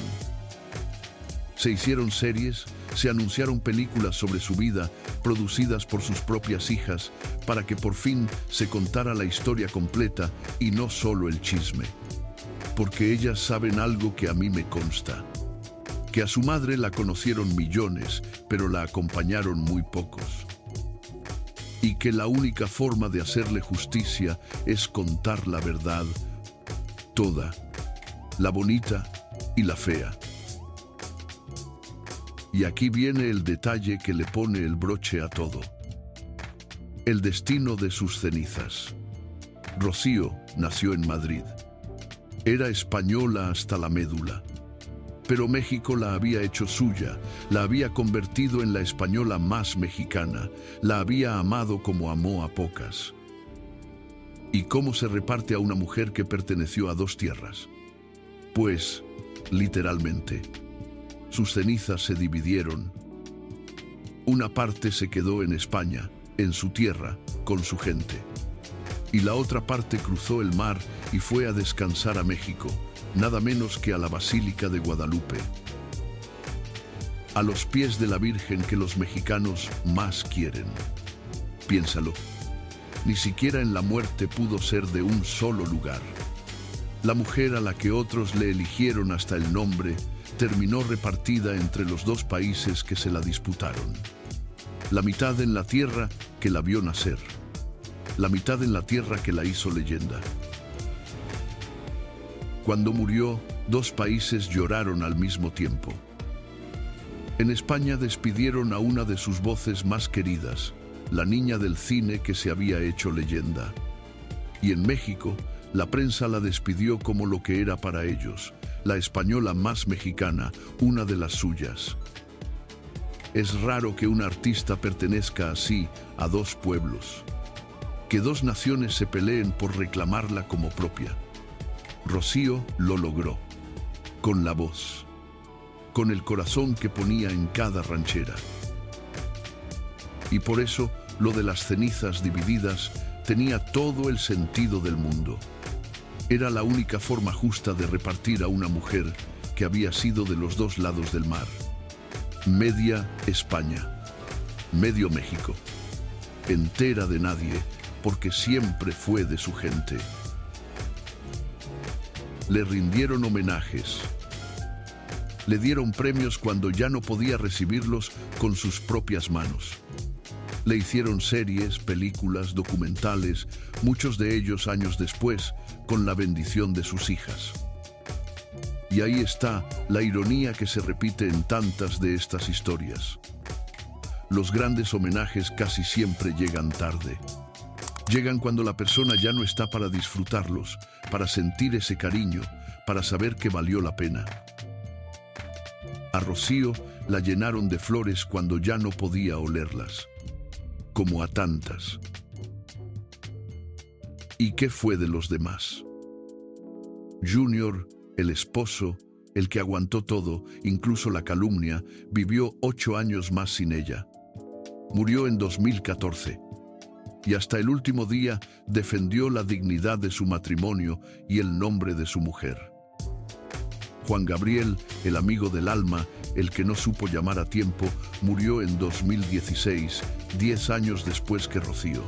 Se hicieron series, se anunciaron películas sobre su vida, producidas por sus propias hijas, para que por fin se contara la historia completa y no solo el chisme. Porque ellas saben algo que a mí me consta. Que a su madre la conocieron millones, pero la acompañaron muy pocos. Y que la única forma de hacerle justicia es contar la verdad, toda, la bonita y la fea. Y aquí viene el detalle que le pone el broche a todo. El destino de sus cenizas. Rocío nació en Madrid. Era española hasta la médula. Pero México la había hecho suya, la había convertido en la española más mexicana, la había amado como amó a pocas. ¿Y cómo se reparte a una mujer que perteneció a dos tierras? Pues, literalmente, sus cenizas se dividieron. Una parte se quedó en España, en su tierra, con su gente. Y la otra parte cruzó el mar y fue a descansar a México, nada menos que a la Basílica de Guadalupe. A los pies de la Virgen que los mexicanos más quieren. Piénsalo, ni siquiera en la muerte pudo ser de un solo lugar. La mujer a la que otros le eligieron hasta el nombre, terminó repartida entre los dos países que se la disputaron. La mitad en la tierra que la vio nacer, la mitad en la tierra que la hizo leyenda. Cuando murió, dos países lloraron al mismo tiempo. En España despidieron a una de sus voces más queridas, la niña del cine que se había hecho leyenda. Y en México, la prensa la despidió como lo que era para ellos, la española más mexicana, una de las suyas. Es raro que un artista pertenezca así a dos pueblos, que dos naciones se peleen por reclamarla como propia. Rocío lo logró, con la voz, con el corazón que ponía en cada ranchera. Y por eso, lo de las cenizas divididas tenía todo el sentido del mundo. Era la única forma justa de repartir a una mujer que había sido de los dos lados del mar. Media España. Medio México, entera de nadie, porque siempre fue de su gente. Le rindieron homenajes. Le dieron premios cuando ya no podía recibirlos con sus propias manos. Le hicieron series, películas, documentales, muchos de ellos años después, con la bendición de sus hijas. Y ahí está la ironía que se repite en tantas de estas historias. Los grandes homenajes casi siempre llegan tarde. Llegan cuando la persona ya no está para disfrutarlos, para sentir ese cariño, para saber que valió la pena. A Rocío la llenaron de flores cuando ya no podía olerlas, como a tantas. ¿Y qué fue de los demás? Junior, el esposo, el que aguantó todo, incluso la calumnia, vivió 8 años más sin ella. Murió en 2014. Y hasta el último día defendió la dignidad de su matrimonio y el nombre de su mujer. Juan Gabriel, el amigo del alma, el que no supo llamar a tiempo, murió en 2016, 10 años después que Rocío.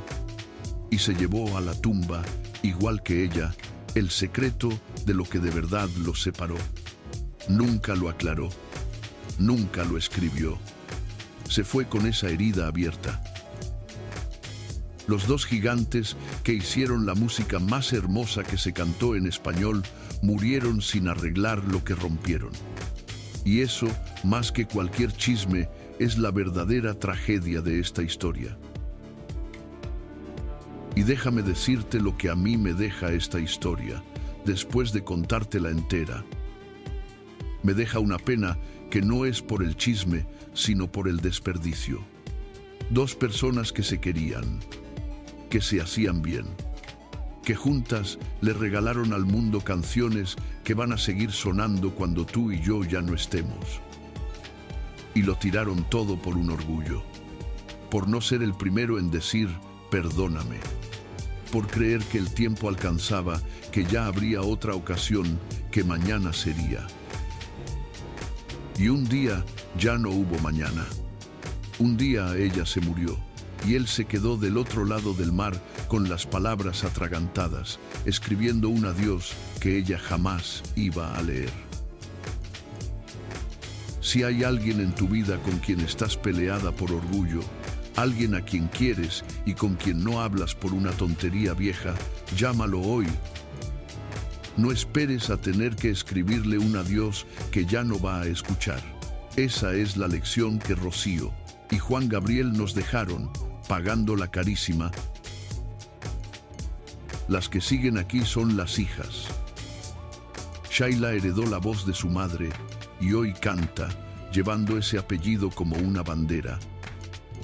Y se llevó a la tumba, igual que ella, el secreto de lo que de verdad los separó. Nunca lo aclaró, nunca lo escribió. Se fue con esa herida abierta. Los dos gigantes que hicieron la música más hermosa que se cantó en español murieron sin arreglar lo que rompieron. Y eso, más que cualquier chisme, es la verdadera tragedia de esta historia. Y déjame decirte lo que a mí me deja esta historia, después de contártela entera. Me deja una pena que no es por el chisme, sino por el desperdicio. Dos personas que se querían, que se hacían bien, que juntas le regalaron al mundo canciones que van a seguir sonando cuando tú y yo ya no estemos. Y lo tiraron todo por un orgullo, por no ser el primero en decir perdóname, por creer que el tiempo alcanzaba, que ya habría otra ocasión, que mañana sería. Y un día ya no hubo mañana. Un día ella se murió. Y él se quedó del otro lado del mar con las palabras atragantadas, escribiendo un adiós que ella jamás iba a leer. Si hay alguien en tu vida con quien estás peleada por orgullo, alguien a quien quieres y con quien no hablas por una tontería vieja, llámalo hoy. No esperes a tener que escribirle un adiós que ya no va a escuchar. Esa es la lección que Rocío y Juan Gabriel nos dejaron, pagándola carísima. Las que siguen aquí son las hijas. Shaila heredó la voz de su madre y hoy canta, llevando ese apellido como una bandera.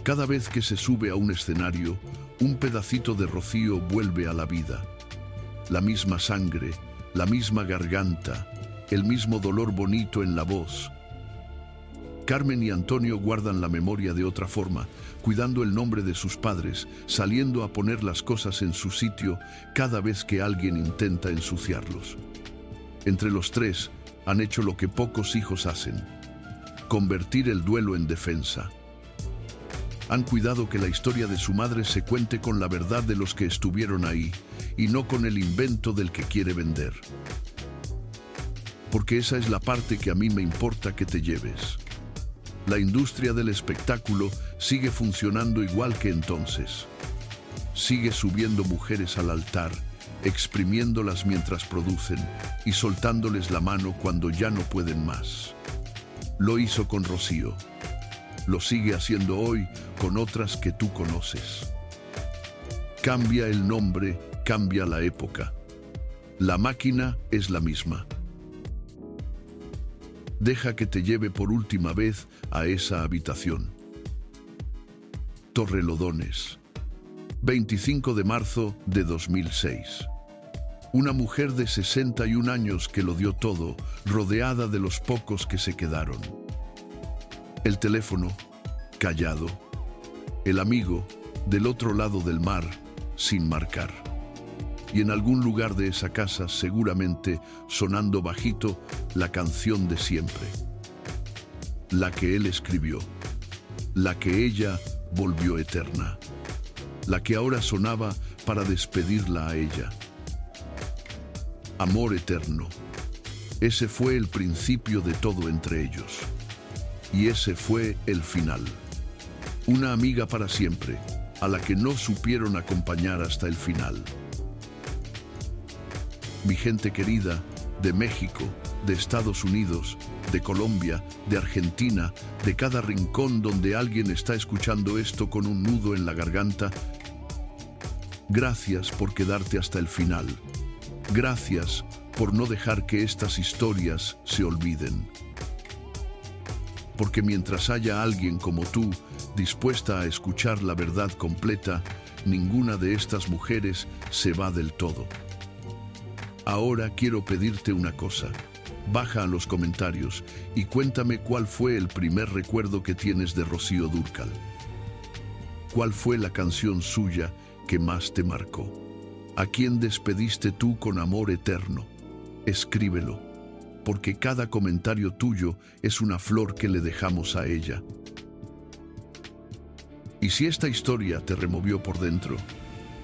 Cada vez que se sube a un escenario, un pedacito de Rocío vuelve a la vida. La misma sangre, la misma garganta, el mismo dolor bonito en la voz. Carmen y Antonio guardan la memoria de otra forma, cuidando el nombre de sus padres, saliendo a poner las cosas en su sitio cada vez que alguien intenta ensuciarlos. Entre los tres han hecho lo que pocos hijos hacen: convertir el duelo en defensa. Han cuidado que la historia de su madre se cuente con la verdad de los que estuvieron ahí y no con el invento del que quiere vender. Porque esa es la parte que a mí me importa que te lleves. La industria del espectáculo sigue funcionando igual que entonces. Sigue subiendo mujeres al altar, exprimiéndolas mientras producen y soltándoles la mano cuando ya no pueden más. Lo hizo con Rocío. Lo sigue haciendo hoy con otras que tú conoces. Cambia el nombre, cambia la época. La máquina es la misma. Deja que te lleve por última vez a esa habitación. Torrelodones, 25 de marzo de 2006. Una mujer de 61 años que lo dio todo, rodeada de los pocos que se quedaron. El teléfono, callado. El amigo, del otro lado del mar, sin marcar. Y en algún lugar de esa casa, seguramente, sonando bajito, la canción de siempre. La que él escribió. La que ella volvió eterna, la que ahora sonaba para despedirla a ella. Amor eterno. Ese fue el principio de todo entre ellos. Y ese fue el final. Una amiga para siempre, a la que no supieron acompañar hasta el final. Mi gente querida, de México, de Estados Unidos, de Colombia, de Argentina, de cada rincón donde alguien está escuchando esto con un nudo en la garganta, gracias por quedarte hasta el final. Gracias por no dejar que estas historias se olviden. Porque mientras haya alguien como tú, dispuesta a escuchar la verdad completa, ninguna de estas mujeres se va del todo. Ahora quiero pedirte una cosa. Baja a los comentarios y cuéntame cuál fue el primer recuerdo que tienes de Rocío Dúrcal. ¿Cuál fue la canción suya que más te marcó? ¿A quién despediste tú con amor eterno? Escríbelo, porque cada comentario tuyo es una flor que le dejamos a ella. Y si esta historia te removió por dentro,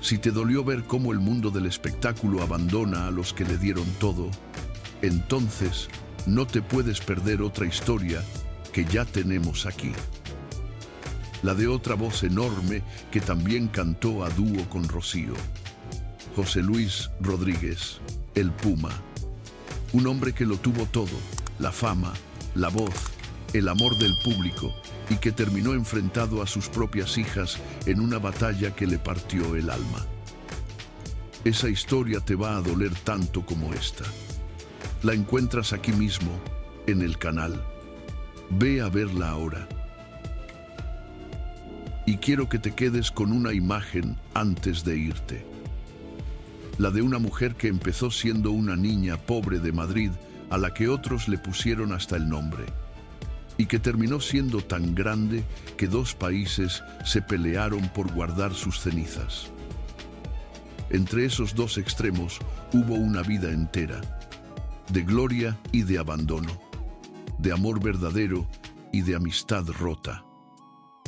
si te dolió ver cómo el mundo del espectáculo abandona a los que le dieron todo, entonces no te puedes perder otra historia que ya tenemos aquí. La de otra voz enorme que también cantó a dúo con Rocío. José Luis Rodríguez, el Puma. Un hombre que lo tuvo todo, la fama, la voz, el amor del público, y que terminó enfrentado a sus propias hijas en una batalla que le partió el alma. Esa historia te va a doler tanto como esta. La encuentras aquí mismo, en el canal. Ve a verla ahora. Y quiero que te quedes con una imagen antes de irte. La de una mujer que empezó siendo una niña pobre de Madrid, a la que otros le pusieron hasta el nombre, y que terminó siendo tan grande que dos países se pelearon por guardar sus cenizas. Entre esos dos extremos hubo una vida entera, de gloria y de abandono, de amor verdadero y de amistad rota,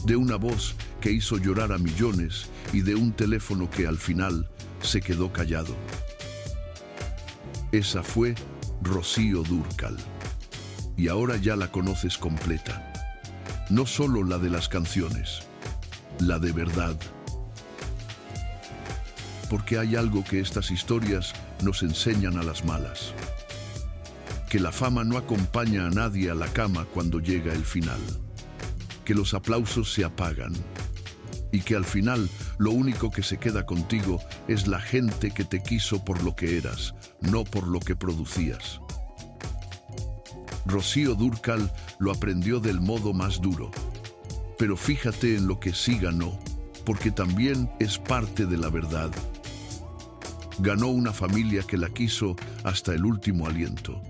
de una voz que hizo llorar a millones y de un teléfono que al final se quedó callado. Esa fue Rocío Dúrcal. Y ahora ya la conoces completa. No solo la de las canciones, la de verdad. Porque hay algo que estas historias nos enseñan a las malas. Que la fama no acompaña a nadie a la cama cuando llega el final. Que los aplausos se apagan. Y que al final lo único que se queda contigo es la gente que te quiso por lo que eras, no por lo que producías. Rocío Dúrcal lo aprendió del modo más duro. Pero fíjate en lo que sí ganó, porque también es parte de la verdad. Ganó una familia que la quiso hasta el último aliento.